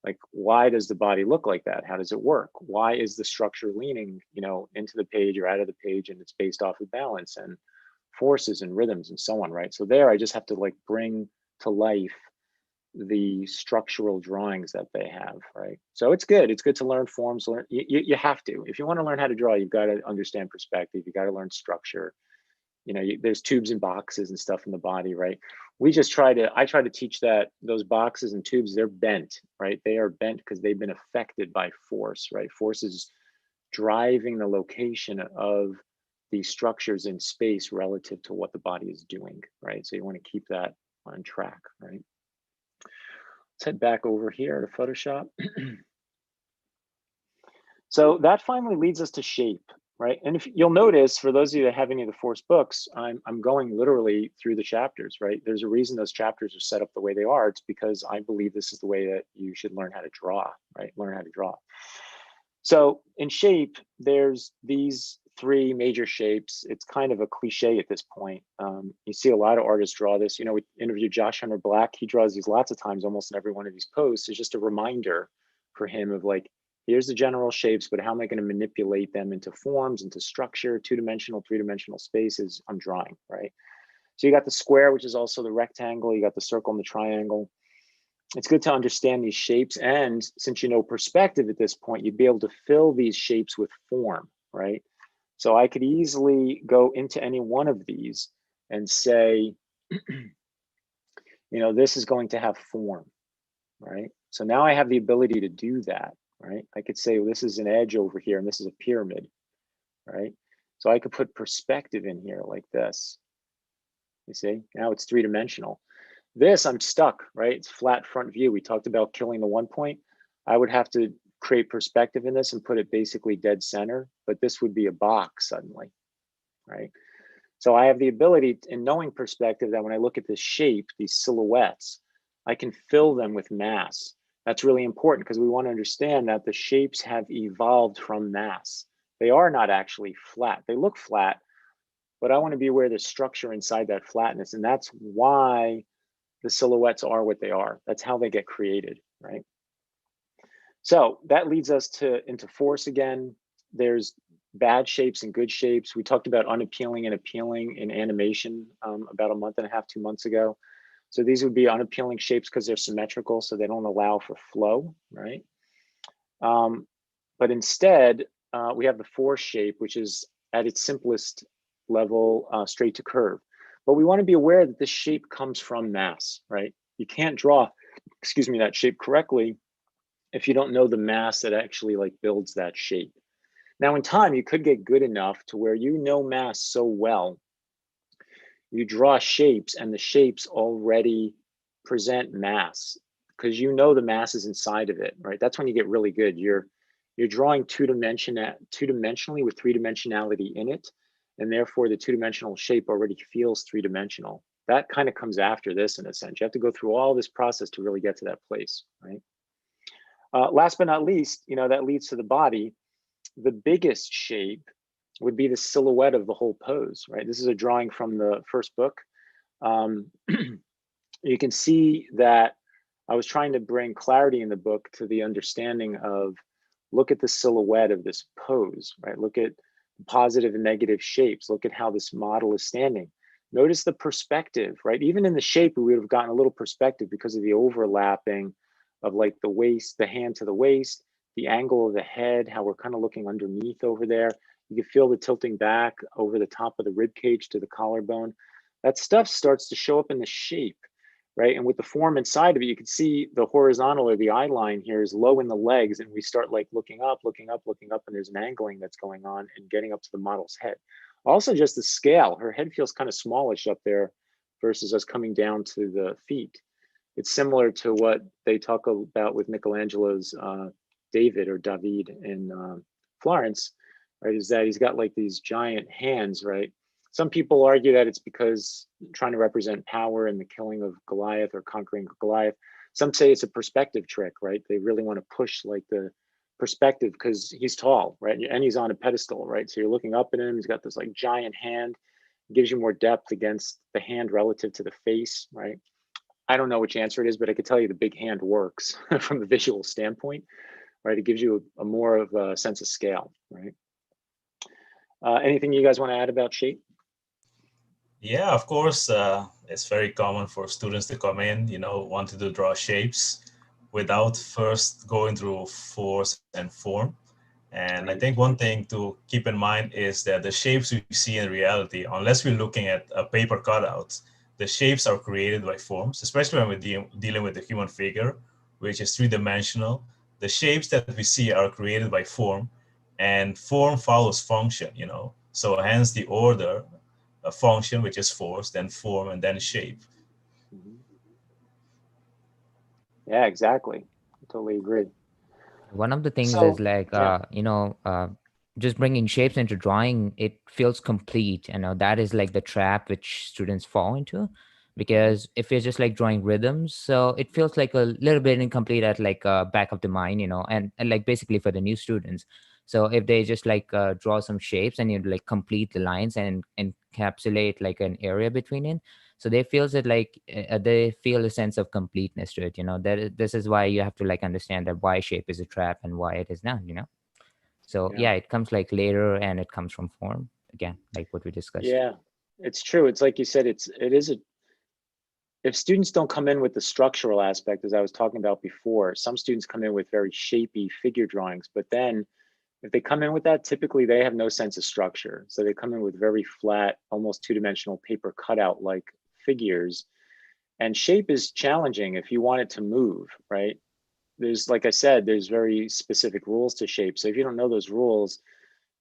Like, why does the body look like that? How does it work? Why is the structure leaning, you know, into the page or out of the page, and it's based off of balance and forces and rhythms and so on, right? So there, I just have to like bring to life the structural drawings that they have, right? So it's good. It's good to learn forms. You have to. If you want to learn how to draw, you've got to understand perspective. You got to learn structure. You know, there's tubes and boxes and stuff in the body, right? I try to teach that those boxes and tubes, they're bent, right? They are bent because they've been affected by force, right? Force is driving the location of these structures in space relative to what the body is doing, right? So you want to keep that on track, right? Let's head back over here to Photoshop. So that finally leads us to shape, right? And if you'll notice, for those of you that have any of the Force books, I'm going literally through the chapters, right? There's a reason those chapters are set up the way they are. It's because I believe this is the way that you should learn how to draw, right? Learn how to draw. So in shape, there's these three major shapes. It's kind of a cliche at this point. You see a lot of artists draw this. You know, we interviewed Josh Hunter Black. He draws these lots of times, almost in every one of these posts. It's just a reminder for him of like, here's the general shapes, but how am I going to manipulate them into forms, into structure, two-dimensional, three-dimensional spaces I'm drawing, right? So you got the square, which is also the rectangle. You got the circle and the triangle. It's good to understand these shapes. And since you know perspective at this point, you'd be able to fill these shapes with form, right? So I could easily go into any one of these and say, you know, this is going to have form, right? So now I have the ability to do that, right? I could say, well, this is an edge over here and this is a pyramid, right? So I could put perspective in here like this. You see, now it's three-dimensional. This, I'm stuck, right? It's flat front view. We talked about killing the one point. I would have to create perspective in this and put it basically dead center, but this would be a box suddenly, right? So I have the ability in knowing perspective that when I look at this shape, these silhouettes, I can fill them with mass. That's really important because we want to understand that the shapes have evolved from mass. They are not actually flat. They look flat, but I want to be aware of the structure inside that flatness. And that's why the silhouettes are what they are. That's how they get created, right? So that leads us into force again. There's bad shapes and good shapes. We talked about unappealing and appealing in animation about a month and a half, 2 months ago. So these would be unappealing shapes because they're symmetrical, so they don't allow for flow, right? But instead, we have the force shape, which is at its simplest level, straight to curve. But we want to be aware that this shape comes from mass, right? You can't draw, excuse me, that shape correctly if you don't know the mass that actually like builds that shape. Now in time, you could get good enough to where you know mass so well, you draw shapes and the shapes already present mass because you know the mass is inside of it, right? That's when you get really good. You're drawing two-dimensionally with three-dimensionality in it, and therefore the two-dimensional shape already feels three-dimensional. That kind of comes after this in a sense. You have to go through all this process to really get to that place, right? Last but not least, that leads to the body. The biggest shape would be the silhouette of the whole pose, right? This is a drawing from the first book. You can see that I was trying to bring clarity in the book to the understanding of, look at the silhouette of this pose, right? Look at positive and negative shapes. Look at how this model is standing. Notice the perspective, right? Even in the shape, we would have gotten a little perspective because of the overlapping of like the waist, the hand to the waist, the angle of the head, how we're kind of looking underneath over there. You can feel the tilting back over the top of the rib cage to the collarbone. That stuff starts to show up in the shape, right? And with the form inside of it, you can see the horizontal or the eye line here is low in the legs, and we start like looking up, and there's an angling that's going on and getting up to the model's head. Also, just the scale, her head feels kind of smallish up there versus us coming down to the feet. It's similar to what they talk about with Michelangelo's David in Florence, right? Is that he's got like these giant hands, right? Some people argue that it's because trying to represent power and the killing of Goliath or conquering Goliath. Some say it's a perspective trick, right? They really want to push like the perspective because he's tall, right? And he's on a pedestal, right? So you're looking up at him, he's got this like giant hand, it gives you more depth against the hand relative to the face, right? I don't know which answer it is, but I could tell you the big hand works from a visual standpoint, right? It gives you a more of a sense of scale, right? Anything you guys want to add about shape? Yeah, of course, it's very common for students to come in, wanting to draw shapes without first going through force and form. And Right. I think one thing to keep in mind is that the shapes we see in reality, unless we're looking at a paper cutout, the shapes are created by forms, especially when we're dealing with the human figure, which is three-dimensional. The shapes that we see are created by form, and form follows function, So hence the order, a function, which is force, then form, and then shape. Mm-hmm. Yeah, exactly. I totally agree. One of the things is So, like, yeah. just bringing shapes into drawing, it feels complete. That is like the trap which students fall into, because if you're just like drawing rhythms, so it feels like a little bit incomplete at like back of the mind, and like basically for the new students. So if they just like draw some shapes and you like complete the lines and encapsulate like an area between it, so they feels it like they feel a sense of completeness to it. This is why you have to like understand that why shape is a trap and why it is not. So Yeah. yeah, it comes like later and it comes from form again, like what we discussed. Yeah, it's true. It's like you said, if students don't come in with the structural aspect, as I was talking about before, some students come in with very shapy figure drawings, but then if they come in with that, typically they have no sense of structure. So they come in with very flat, almost two-dimensional paper cutout like figures. And shape is challenging if you want it to move, right? There's, like I said, there's very specific rules to shape. So if you don't know those rules,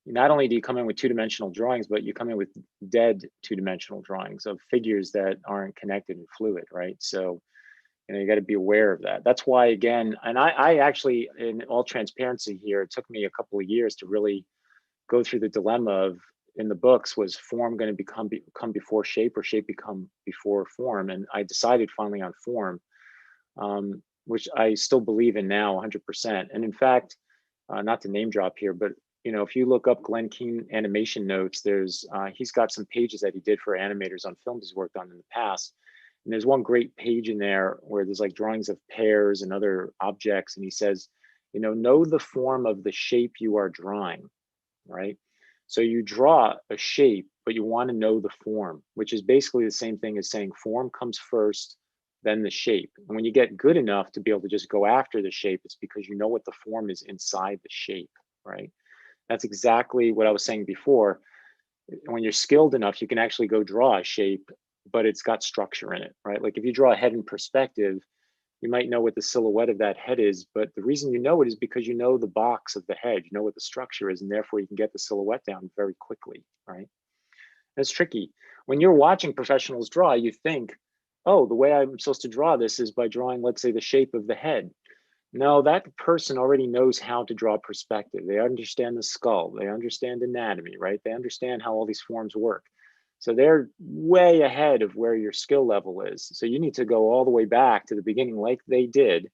not only do you come in with two-dimensional drawings, but you come in with dead two-dimensional drawings of figures that aren't connected and fluid, right? So You got to be aware of that. That's why, again, and I actually, in all transparency here, it took me a couple of years to really go through the dilemma of, in the books, was form going to come before shape, or shape become before form? And I decided finally on form, which I still believe in now 100%. And in fact, not to name drop here, but if you look up Glenn Keane animation notes, he's got some pages that he did for animators on films he's worked on in the past. And there's one great page in there where there's like drawings of pears and other objects. And he says, know the form of the shape you are drawing, right? So you draw a shape, but you want to know the form, which is basically the same thing as saying form comes first, then the shape. And when you get good enough to be able to just go after the shape, it's because you know what the form is inside the shape, right? That's exactly what I was saying before. When you're skilled enough, you can actually go draw a shape, but it's got structure in it, right? Like if you draw a head in perspective, you might know what the silhouette of that head is, but the reason you know it is because you know the box of the head, you know what the structure is, and therefore you can get the silhouette down very quickly, right? That's tricky. When you're watching professionals draw, you think, oh, the way I'm supposed to draw this is by drawing, let's say, the shape of the head. No, that person already knows how to draw perspective. They understand the skull, they understand anatomy, right? They understand how all these forms work. So they're way ahead of where your skill level is. So you need to go all the way back to the beginning like they did,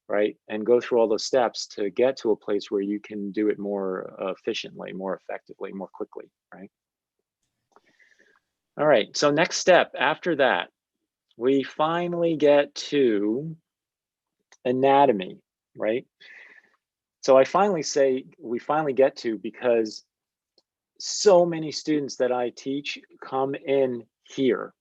right? And go through all those steps to get to a place where you can do it more efficiently, more effectively, more quickly, right? All right, so next step after that, we finally get to anatomy, right? So I finally say we finally get to, because so many students that I teach come in here,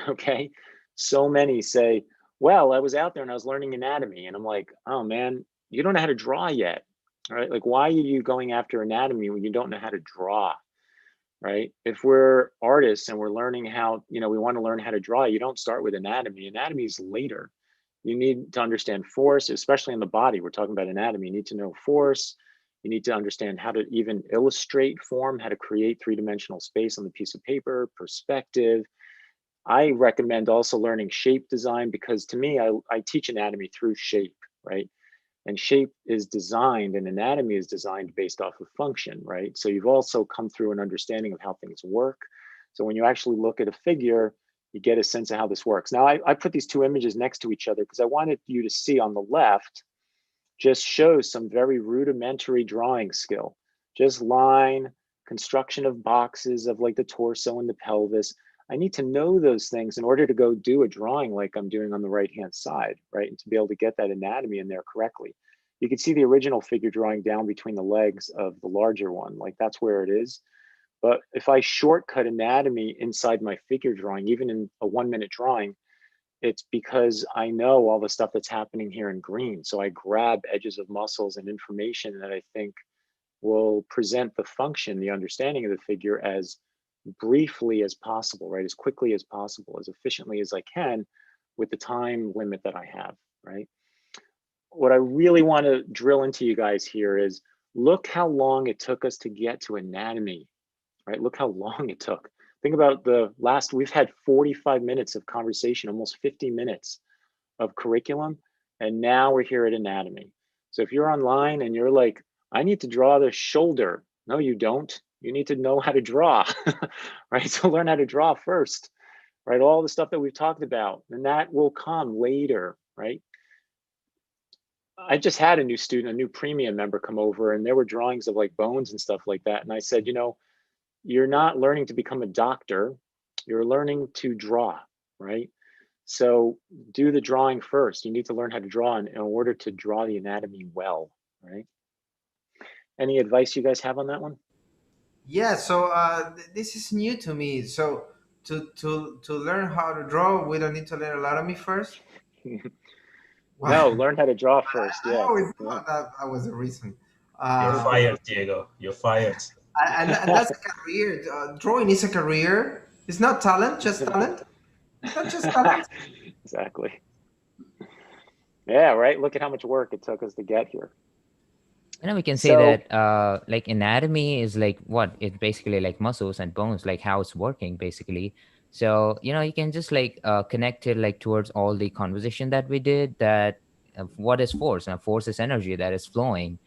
okay? So many say, well, I was out there and I was learning anatomy, and I'm like, oh man, you don't know how to draw yet, right? Like, why are you going after anatomy when you don't know how to draw, right? If we're artists and we're learning how, we want to learn how to draw, you don't start with anatomy. Anatomy is later. You need to understand force, especially in the body. We're talking about anatomy. You need to know force. You need to understand how to even illustrate form, how to create three-dimensional space on the piece of paper, perspective. I recommend also learning shape design, because to me, I teach anatomy through shape, right? And shape is designed, and anatomy is designed based off of function, right? So you've also come through an understanding of how things work. So when you actually look at a figure, you get a sense of how this works. Now, I put these two images next to each other because I wanted you to see on the left just shows some very rudimentary drawing skill. Just line, construction of boxes of like the torso and the pelvis. I need to know those things in order to go do a drawing like I'm doing on the right-hand side, right? And to be able to get that anatomy in there correctly. You can see the original figure drawing down between the legs of the larger one, like that's where it is. But if I shortcut anatomy inside my figure drawing, even in a 1-minute drawing, it's because I know all the stuff that's happening here in green. So I grab edges of muscles and information that I think will present the function, the understanding of the figure as briefly as possible, right? As quickly as possible, as efficiently as I can with the time limit that I have, right? What I really want to drill into you guys here is look how long it took us to get to anatomy, right? Look how long it took. Think about we've had 45 minutes of conversation, almost 50 minutes of curriculum, and now we're here at anatomy. So if you're online and you're like, I need to draw the shoulder. No, you don't. You need to know how to draw, right? So learn how to draw first, right? All the stuff that we've talked about, and that will come later, right? I just had a new student, a new premium member come over, and there were drawings of like bones and stuff like that. And I said, you're not learning to become a doctor, you're learning to draw, right? So do the drawing first. You need to learn how to draw in order to draw the anatomy well, right? Any advice you guys have on that one? Yeah, so this is new to me. So to learn how to draw, we don't need to learn anatomy first. No, Wow. learn how to draw first. I Yeah, always yeah. thought that was the reason. You're Um, fired, Diego. You're fired. and that's a career. Drawing is a career. It's not talent, just talent. It's not just talent. Exactly. Yeah, right. Look at how much work it took us to get here. We can say So, that like anatomy is like what? It's basically like muscles and bones, like how it's working basically. So, you can just like connect it like towards all the conversation that we did, that what is force, and force is energy that is flowing.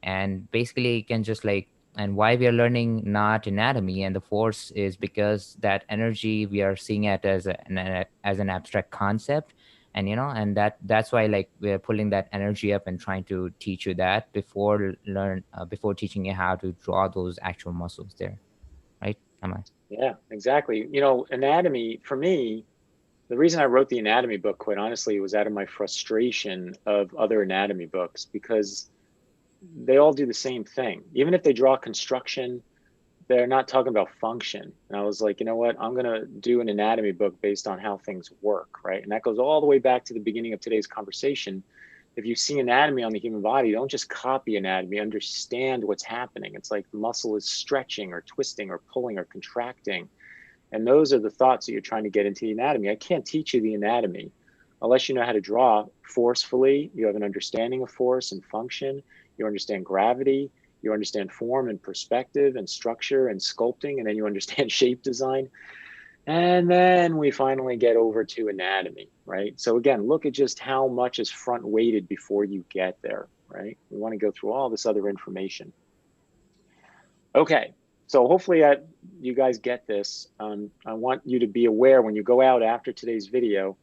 And basically you can just like, and why we are learning not anatomy and the force is because that energy we are seeing it as as an abstract concept. And and that's why like we're pulling that energy up and trying to teach you that before teaching you how to draw those actual muscles there, right? Am I? Yeah, exactly. Anatomy for me, the reason I wrote the anatomy book, quite honestly, was out of my frustration of other anatomy books, because they all do the same thing. Even if they draw construction, they're not talking about function. And I was like, you know what? I'm going to do an anatomy book based on how things work, right? And that goes all the way back to the beginning of today's conversation. If you see anatomy on the human body, don't just copy anatomy, understand what's happening. It's like the muscle is stretching or twisting or pulling or contracting. And those are the thoughts that you're trying to get into the anatomy. I can't teach you the anatomy unless you know how to draw forcefully. You have an understanding of force and function. You understand gravity. You understand form and perspective and structure and sculpting. And then you understand shape design. And then we finally get over to anatomy, right? So again, look at just how much is front weighted before you get there, right? We want to go through all this other information. Okay, so hopefully you guys get this. I want you to be aware when you go out after today's video,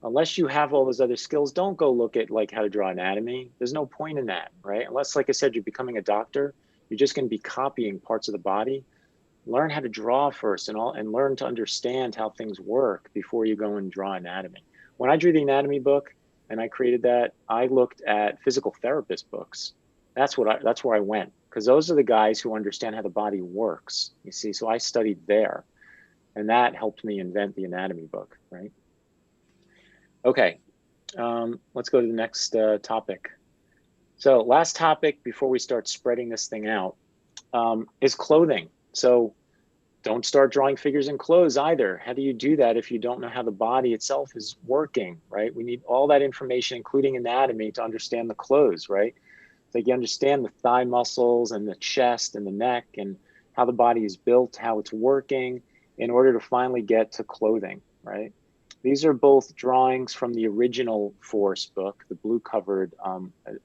unless you have all those other skills, don't go look at like how to draw anatomy. There's no point in that, right? Unless, like I said, you're becoming a doctor, you're just going to be copying parts of the body. Learn how to draw first and learn to understand how things work before you go and draw anatomy. When I drew the anatomy book and I created that, I looked at physical therapist books. That's where I went, because those are the guys who understand how the body works. You see, so I studied there, and that helped me invent the anatomy book, right? Okay, let's go to the next topic. So last topic before we start spreading this thing out is clothing. So don't start drawing figures in clothes either. How do you do that if you don't know how the body itself is working, right? We need all that information, including anatomy, to understand the clothes, right? So you understand the thigh muscles and the chest and the neck and how the body is built, how it's working, in order to finally get to clothing, right? These are both drawings from the original Force book, the blue covered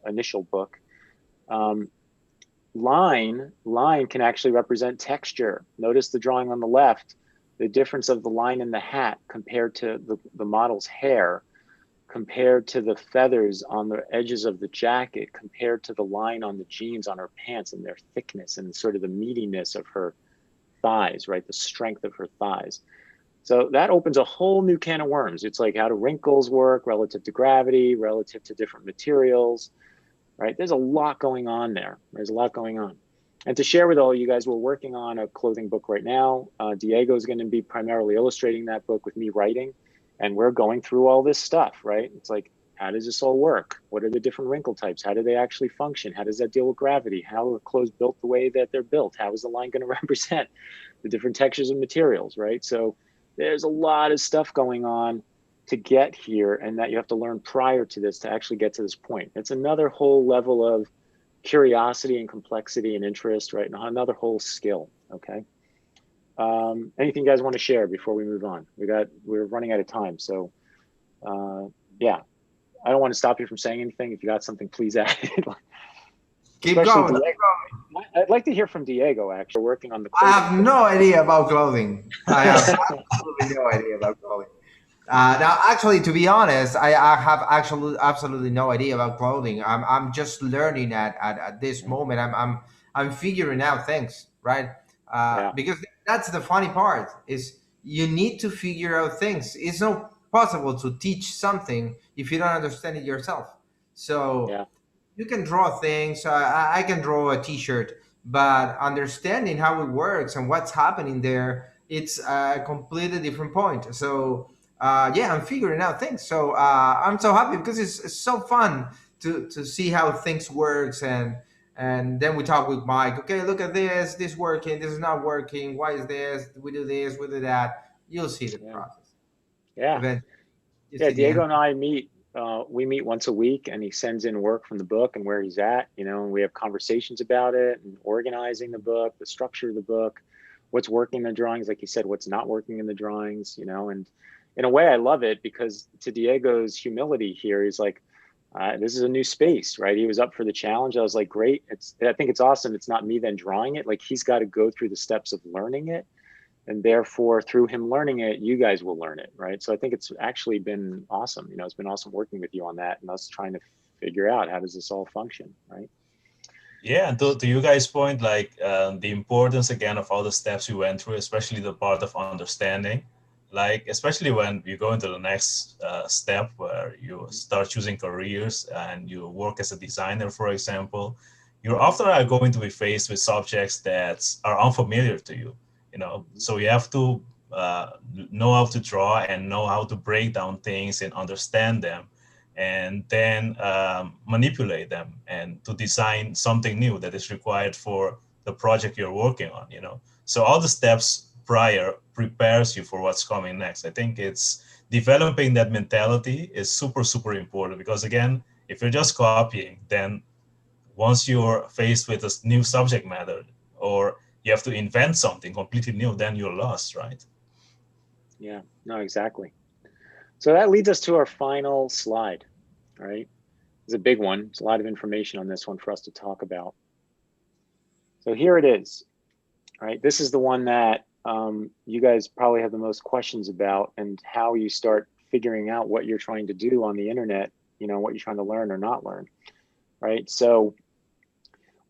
initial book. Line can actually represent texture. Notice the drawing on the left, the difference of the line in the hat compared to the model's hair, compared to the feathers on the edges of the jacket, compared to the line on the jeans on her pants and their thickness and sort of the meatiness of her thighs, right? The strength of her thighs. So that opens a whole new can of worms. It's like how do wrinkles work relative to gravity, relative to different materials, right? There's a lot going on there. There's a lot going on. And to share with all you guys, we're working on a clothing book right now. Diego is going to be primarily illustrating that book with me writing. And we're going through all this stuff, right? It's like, how does this all work? What are the different wrinkle types? How do they actually function? How does that deal with gravity? How are clothes built the way that they're built? How is the line going to represent the different textures and materials, right? So there's a lot of stuff going on to get here, and that you have to learn prior to this to actually get to this point. It's another whole level of curiosity and complexity and interest, right? Another whole skill, okay? Anything you guys want to share before we move on? We're running out of time, so yeah. I don't want to stop you from saying anything. If you got something, please add it. Keep going. I'd like to hear from Diego, actually, working on the I have no idea about clothing. I have absolutely no idea about clothing. Now, actually, to be honest, I have absolutely no idea about clothing. I'm just learning at this moment. I'm figuring out things, right? Yeah. Because that's the funny part is you need to figure out things. It's not possible to teach something if you don't understand it yourself. So Yeah. you can draw things. I can draw a T-shirt, but understanding how it works and what's happening there, it's a completely different point. So yeah, I'm figuring out things. So I'm so happy because it's so fun to see how things works and then we talk with Mike. Okay, look at this. This working. This is not working. Why is this? We do this. We do that. You'll see the Yeah. process. Yeah. Eventually, you Yeah. see the Diego end. and I meet. We meet once a week, and he sends in work from the book and where he's at. And we have conversations about it and organizing the book, the structure of the book, what's working in the drawings, like you said, what's not working in the drawings, you know. And in a way, I love it, because to Diego's humility here, he's like, this is a new space, right? He was up for the challenge. I was like, great. I think it's awesome. It's not me then drawing it. Like, he's got to go through the steps of learning it. And therefore, through him learning it, you guys will learn it, right? So I think it's actually been awesome. You know, it's been awesome working with you on that and us trying to figure out, how does this all function, right? Yeah, and to you guys' point, like the importance again of all the steps you went through, especially the part of understanding, like especially when you go into the next step where you start choosing careers and you work as a designer, for example, you're often are going to be faced with subjects that are unfamiliar to you, you know. So you have to know how to draw and know how to break down things and understand them, and then manipulate them and to design something new that is required for the project you're working on, you know. So all the steps prior prepares you for what's coming next. I think it's developing that mentality is super, super important, because again, if you're just copying, then once you're faced with a new subject matter or you have to invent something completely new, then you're lost, right? Yeah, no, exactly. So that leads us to our final slide, right? It's a big one. There's a lot of information on this one for us to talk about. So here it is, right? This is the one that you guys probably have the most questions about, and how you start figuring out what you're trying to do on the internet, you know, what you're trying to learn or not learn, right? So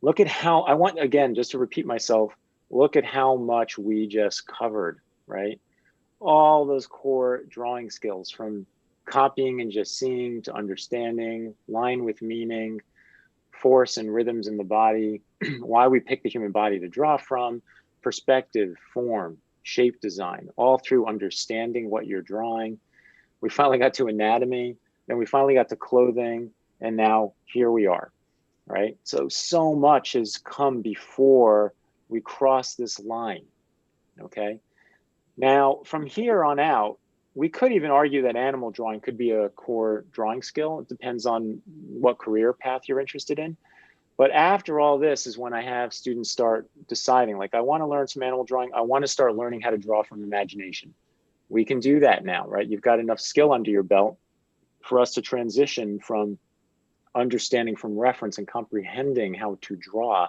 look at how, I want, again, just to repeat myself, look at how much we just covered, right? All those core drawing skills, from copying and just seeing to understanding, line with meaning, force and rhythms in the body, why we pick the human body to draw from, perspective, form, shape design, all through understanding what you're drawing. We finally got to anatomy, then we finally got to clothing, and now here we are, right? So much has come before we cross this line, okay? Now, from here on out, we could even argue that animal drawing could be a core drawing skill. It depends on what career path you're interested in. But after all this is when I have students start deciding, like, I want to learn some animal drawing. I want to start learning how to draw from imagination. We can do that now, right? You've got enough skill under your belt for us to transition from understanding from reference and comprehending how to draw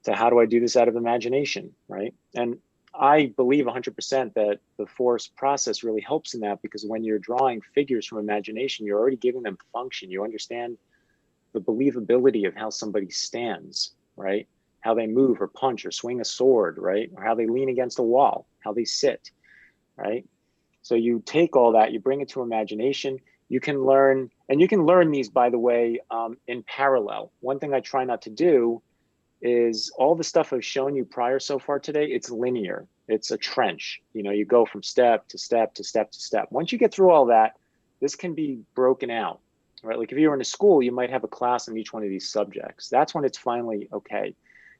to how do I do this out of imagination, right? And I believe 100% that the force process really helps in that, because when you're drawing figures from imagination, you're already giving them function. You understand the believability of how somebody stands, right? How they move or punch or swing a sword, right? Or how they lean against a wall, how they sit, right? So you take all that, you bring it to imagination, you can learn, and you can learn these, by the way, in parallel. One thing I try not to do is all the stuff I've shown you prior so far today, it's linear. It's a trench. You know, you go from step to step to step to step. Once you get through all that, this can be broken out, right? Like if you were in a school, you might have a class on each one of these subjects. That's when it's finally okay.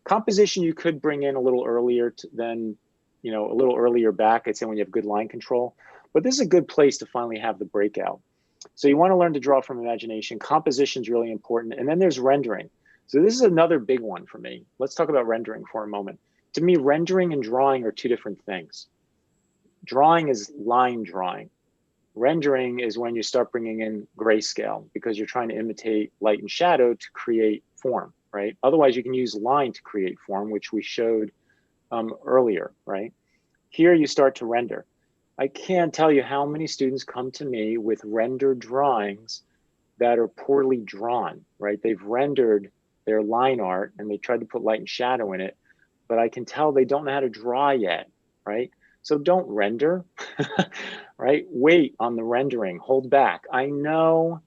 Composition, you could bring in a little earlier than, you know, a little earlier back, I'd say, when you have good line control. But this is a good place to finally have the breakout. So you want to learn to draw from imagination. Composition is really important. And then there's rendering. So this is another big one for me. Let's talk about rendering for a moment. To me, rendering and drawing are two different things. Drawing is line drawing. Rendering is when you start bringing in grayscale, because you're trying to imitate light and shadow to create form, right? Otherwise, you can use line to create form, which we showed earlier, right? Here you start to render. I can't tell you how many students come to me with rendered drawings that are poorly drawn, right? They've rendered their line art and they tried to put light and shadow in it, but I can tell they don't know how to draw yet, right? So don't render, right? Wait on the rendering, hold back. I know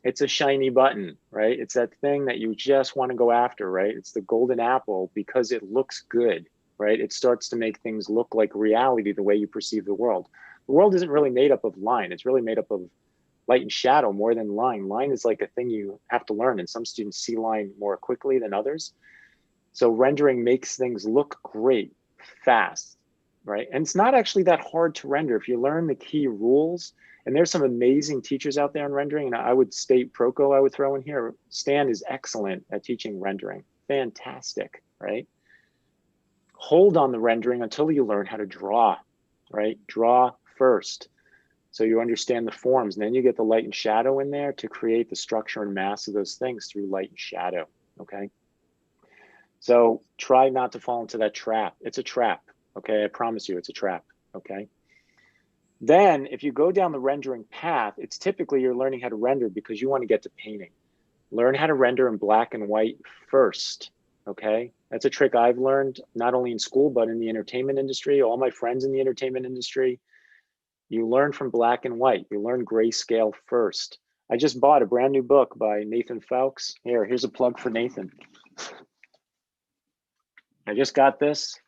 it's a shiny button, right? It's that thing that you just want to go after, right? It's the golden apple because it looks good, right? It starts to make things look like reality the way you perceive the world. The world isn't really made up of line. It's really made up of light and shadow more than line. Line is like a thing you have to learn, and some students see line more quickly than others. So rendering makes things look great, fast, right? And it's not actually that hard to render if you learn the key rules. And there's some amazing teachers out there in rendering. And I would state Proko, I would throw in here. Stan is excellent at teaching rendering. Fantastic, right? hold on the rendering until you learn how to draw, right? Draw first. So you understand the forms, and then you get the light and shadow in there to create the structure and mass of those things through light and shadow, okay? So try not to fall into that trap. It's a trap, okay? I promise you it's a trap, okay? Then if you go down the rendering path, it's typically you're learning how to render because you want to get to painting. Learn how to render in black and white first, okay? That's a trick I've learned not only in school, but in the entertainment industry. All my friends in the entertainment industry, you learn from black and white. You learn grayscale first. I just bought a brand new book by Nathan Fowkes. Here's a plug for Nathan. I just got this.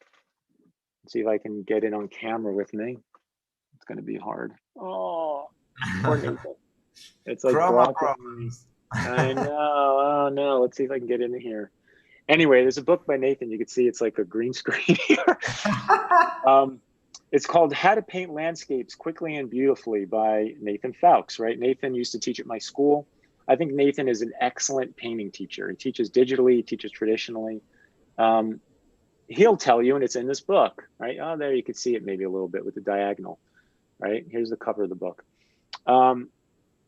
Let's see if I can get it on camera with me. It's gonna be hard. Oh, poor Nathan. It's like Chroma black. I know. Oh no. Let's see if I can get in here. Anyway, there's a book by Nathan. You can see it's like a green screen here. It's called How to Paint Landscapes Quickly and Beautifully by Nathan Fowkes, right? Nathan used to teach at my school. I think Nathan is an excellent painting teacher. He teaches digitally, he teaches traditionally. He'll tell you, and it's in this book, right? Oh, there you can see it maybe a little bit with the diagonal, right? Here's the cover of the book.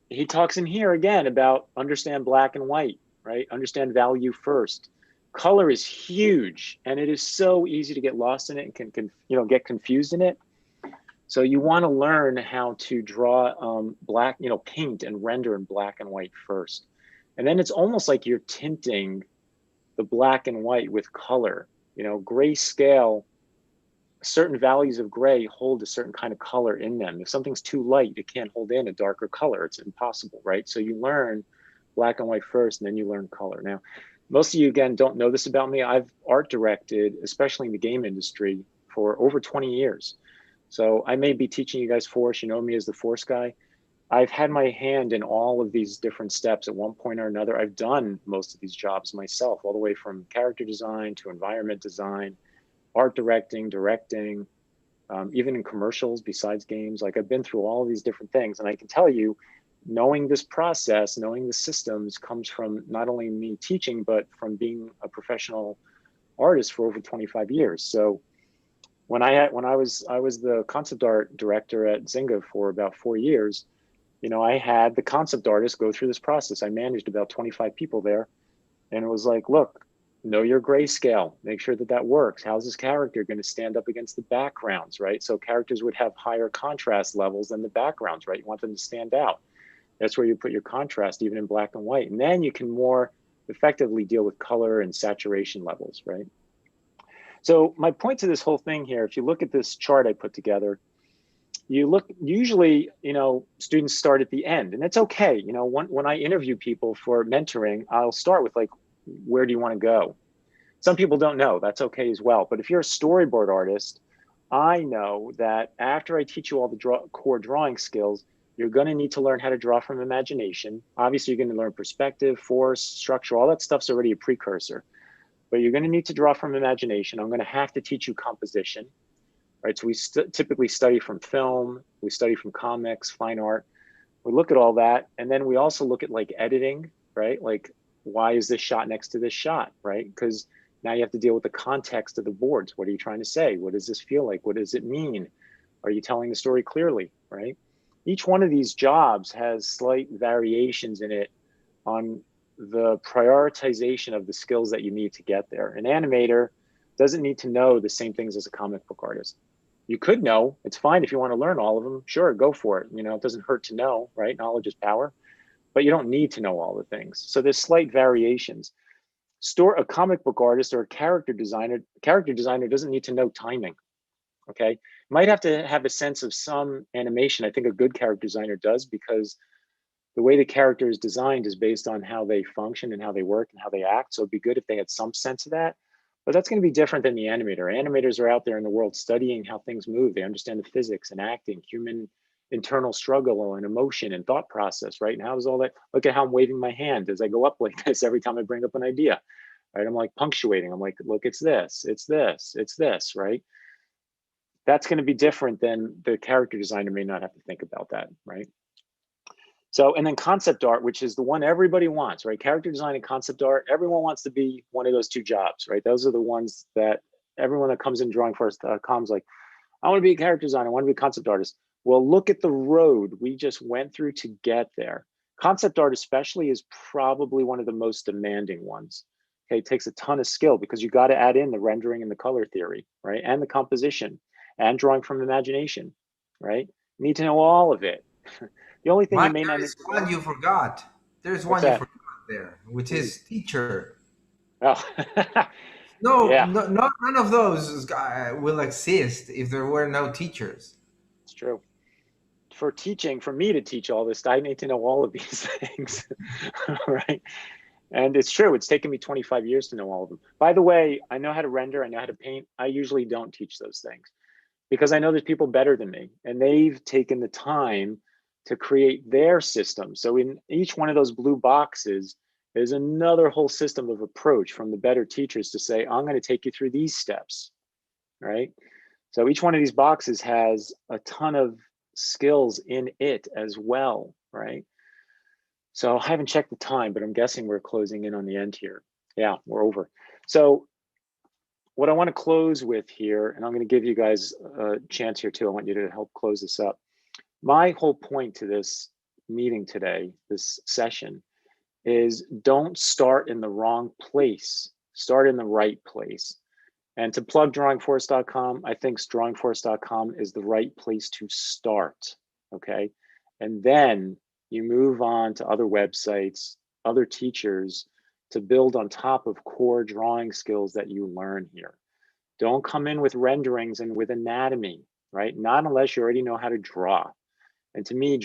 He talks in here again about understand black and white, right? Understand value first. Color is huge, and it is so easy to get lost in it and can get confused in it. So you want to learn how to draw black, paint and render in black and white first. And then it's almost like you're tinting the black and white with color. Grayscale, certain values of gray hold a certain kind of color in them. If something's too light, it can't hold in a darker color. It's impossible, right? So you learn black and white first, and then you learn color. Now, most of you, again, don't know this about me. I've art directed, especially in the game industry, for over 20 years. So I may be teaching you guys Force. You know me as the Force guy. I've had my hand in all of these different steps at one point or another. I've done most of these jobs myself, all the way from character design to environment design, art directing, even in commercials besides games. Like I've been through all of these different things. And I can tell you, knowing this process, knowing the systems comes from not only me teaching, but from being a professional artist for over 25 years. So when I was the concept art director at Zynga for about 4 years, I had the concept artist go through this process. I managed about 25 people there. And it was like, look, know your grayscale, make sure that works. How's this character going to stand up against the backgrounds, right? So characters would have higher contrast levels than the backgrounds, right? You want them to stand out. That's where you put your contrast, even in black and white. And then you can more effectively deal with color and saturation levels, right? So my point to this whole thing here, if you look at this chart I put together, usually, students start at the end, and it's okay. When I interview people for mentoring, I'll start with like, where do you want to go? Some people don't know, that's okay as well. But if you're a storyboard artist, I know that after I teach you all the core drawing skills, you're going to need to learn how to draw from imagination. Obviously, you're going to learn perspective, force, structure, all that stuff's already a precursor. But you're going to need to draw from imagination. I'm going to have to teach you composition, right? So we typically study from film, we study from comics, fine art. We look at all that. And then we also look at like editing, right? Like, why is this shot next to this shot, right? Because now you have to deal with the context of the boards. What are you trying to say? What does this feel like? What does it mean? Are you telling the story clearly, right? Each one of these jobs has slight variations in it on the prioritization of the skills that you need to get there. An animator doesn't need to know the same things as a comic book artist. You could know, it's fine if you want to learn all of them, sure, go for it. It doesn't hurt to know, right? Knowledge is power, but you don't need to know all the things. So there's slight variations. A comic book artist or a character designer doesn't need to know timing, okay? Might have to have a sense of some animation. I think a good character designer does, because the way the character is designed is based on how they function and how they work and how they act. So it'd be good if they had some sense of that. But that's going to be different than the animator. Animators are out there in the world studying how things move. They understand the physics and acting, human internal struggle and emotion and thought process, right? And how does all that, look at how I'm waving my hand as I go up like this every time I bring up an idea, right? I'm like punctuating. I'm like, look, it's this, right? That's going to be different than the character designer may not have to think about that, right? So, and then concept art, which is the one everybody wants, right? Character design and concept art, everyone wants to be one of those two jobs, right? Those are the ones that everyone that comes in drawingforce.com is like, I want to be a character designer, I want to be a concept artist. Well, look at the road we just went through to get there. Concept art especially is probably one of the most demanding ones. Okay, it takes a ton of skill because you got to add in the rendering and the color theory, right? And the composition and drawing from imagination, right? You need to know all of it. The only thing you Mike, may not there need is to one know. you forgot. There's What's one you that? forgot there, which is teacher. Oh, No, yeah, none of those will exist if there were no teachers. it's true. For teaching, for me to teach all this, I need to know all of these things, right? And it's true, it's taken me 25 years to know all of them. By the way, I know how to render, I know how to paint. I usually don't teach those things because I know there's people better than me and they've taken the time to create their system. So in each one of those blue boxes, there's another whole system of approach from the better teachers to say, I'm going to take you through these steps, right? So each one of these boxes has a ton of skills in it as well, right? So I haven't checked the time, but I'm guessing we're closing in on the end here. Yeah, we're over. So what I want to close with here, and I'm going to give you guys a chance here too. I want you to help close this up. My whole point to this meeting today, this session, is don't start in the wrong place. Start in the right place. And to plug drawingforce.com, I think drawingforce.com is the right place to start, okay? And then you move on to other websites, other teachers to build on top of core drawing skills that you learn here. Don't come in with renderings and with anatomy, right? Not unless you already know how to draw. And to me,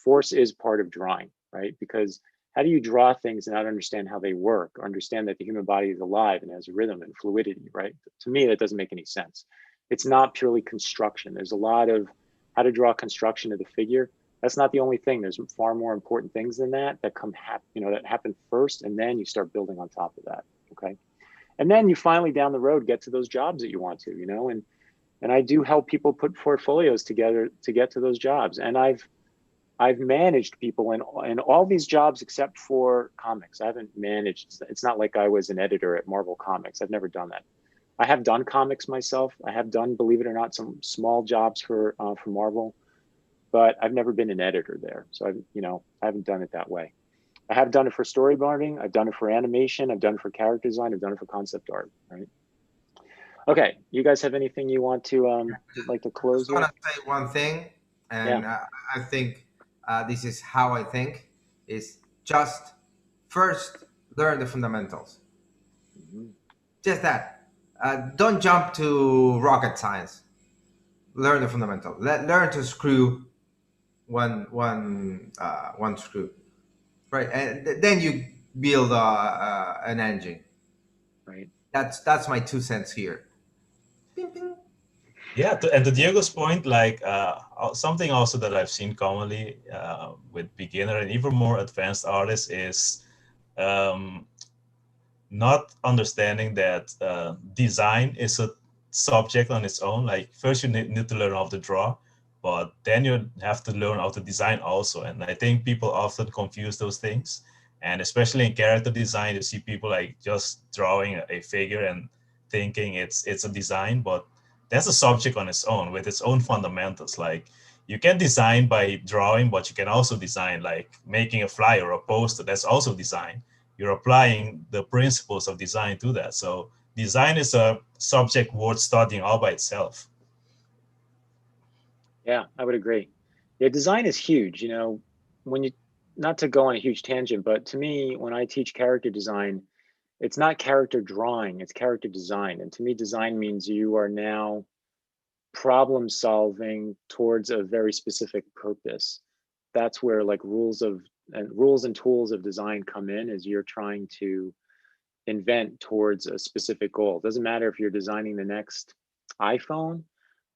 force is part of drawing, right? Because how do you draw things and not understand how they work, or understand that the human body is alive and has rhythm and fluidity, right? To me, that doesn't make any sense. It's not purely construction. There's a lot of how to draw construction of the figure. That's not the only thing. There's far more important things than that that that happen first, and then you start building on top of that, okay? And then you finally down the road get to those jobs that you want to, and I do help people put portfolios together to get to those jobs. And I've managed people in all these jobs except for comics. I haven't managed. It's not like I was an editor at Marvel Comics. I've never done that. I have done comics myself. I have done, believe it or not, some small jobs for Marvel, but I've never been an editor there. So I haven't done it that way. I have done it for storyboarding. I've done it for animation. I've done it for character design. I've done it for concept art. Right. Okay. You guys have anything you want to like to close I with? just want to say one thing, and Yeah. I think this is how I think: is just first learn the fundamentals. Mm-hmm. Just that. Don't jump to rocket science. Learn the fundamental. Learn to screw one screw, right? And then you build an engine. Right. That's my 2 cents here. Ping, ping. Yeah, and to Diego's point, like something also that I've seen commonly with beginner and even more advanced artists is not understanding that design is a subject on its own. Like first you need to learn how to draw, but then you have to learn how to design also. And I think people often confuse those things. And especially in character design, you see people like just drawing a figure and thinking it's a design, but that's a subject on its own with its own fundamentals. Like you can design by drawing, but you can also design like making a flyer or a poster. That's also design. You're applying the principles of design to that. So design is a subject worth studying all by itself. Yeah, I would agree. Yeah, design is huge. Not to go on a huge tangent, but to me, when I teach character design, it's not character drawing, it's character design. And to me, design means you are now problem solving towards a very specific purpose. That's where like rules and tools of design come in, as you're trying to invent towards a specific goal. It doesn't matter if you're designing the next iPhone,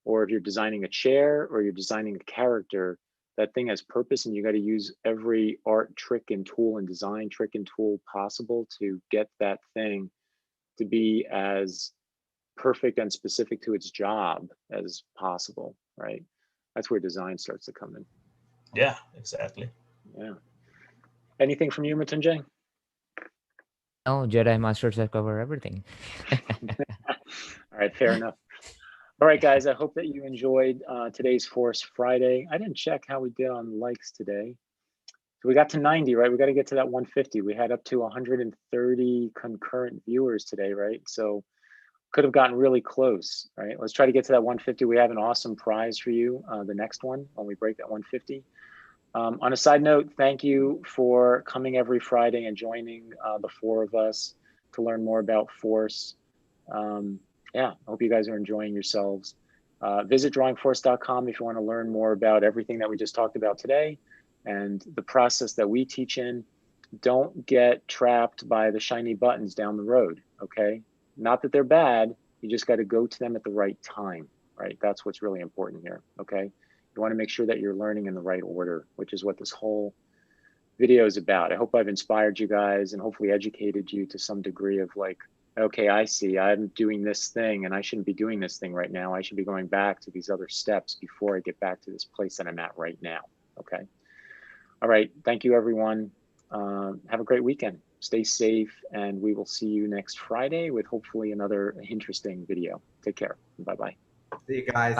or if you're designing a chair, or you're designing a character. That thing has purpose, and you got to use every art trick and tool and design trick and tool possible to get that thing to be as perfect and specific to its job as possible, right? That's where design starts to come in. Yeah, exactly. Yeah. Anything from you, Mritunjay? Oh, Jedi Masters have covered everything. All All right, fair enough. All right, guys, I hope that you enjoyed today's Force Friday. I didn't check how we did on likes today. So we got to 90, right? We got to get to that 150. We had up to 130 concurrent viewers today, right? So could have gotten really close, right? Let's try to get to that 150. We have an awesome prize for you, the next one, when we break that 150. On a side note, thank you for coming every Friday and joining the four of us to learn more about Force. Yeah, I hope you guys are enjoying yourselves. Visit drawingforce.com if you want to learn more about everything that we just talked about today and the process that we teach in. Don't get trapped by the shiny buttons down the road, okay? Not that they're bad, you just got to go to them at the right time, right? That's what's really important here, okay? You want to make sure that you're learning in the right order, which is what this whole video is about. I hope I've inspired you guys and hopefully educated you to some degree of like, okay, I see, I'm doing this thing and I shouldn't be doing this thing right now. I should be going back to these other steps before I get back to this place that I'm at right now, okay? All right, thank you everyone. Have a great weekend. Stay safe and we will see you next Friday with hopefully another interesting video. Take care, bye-bye. See you guys.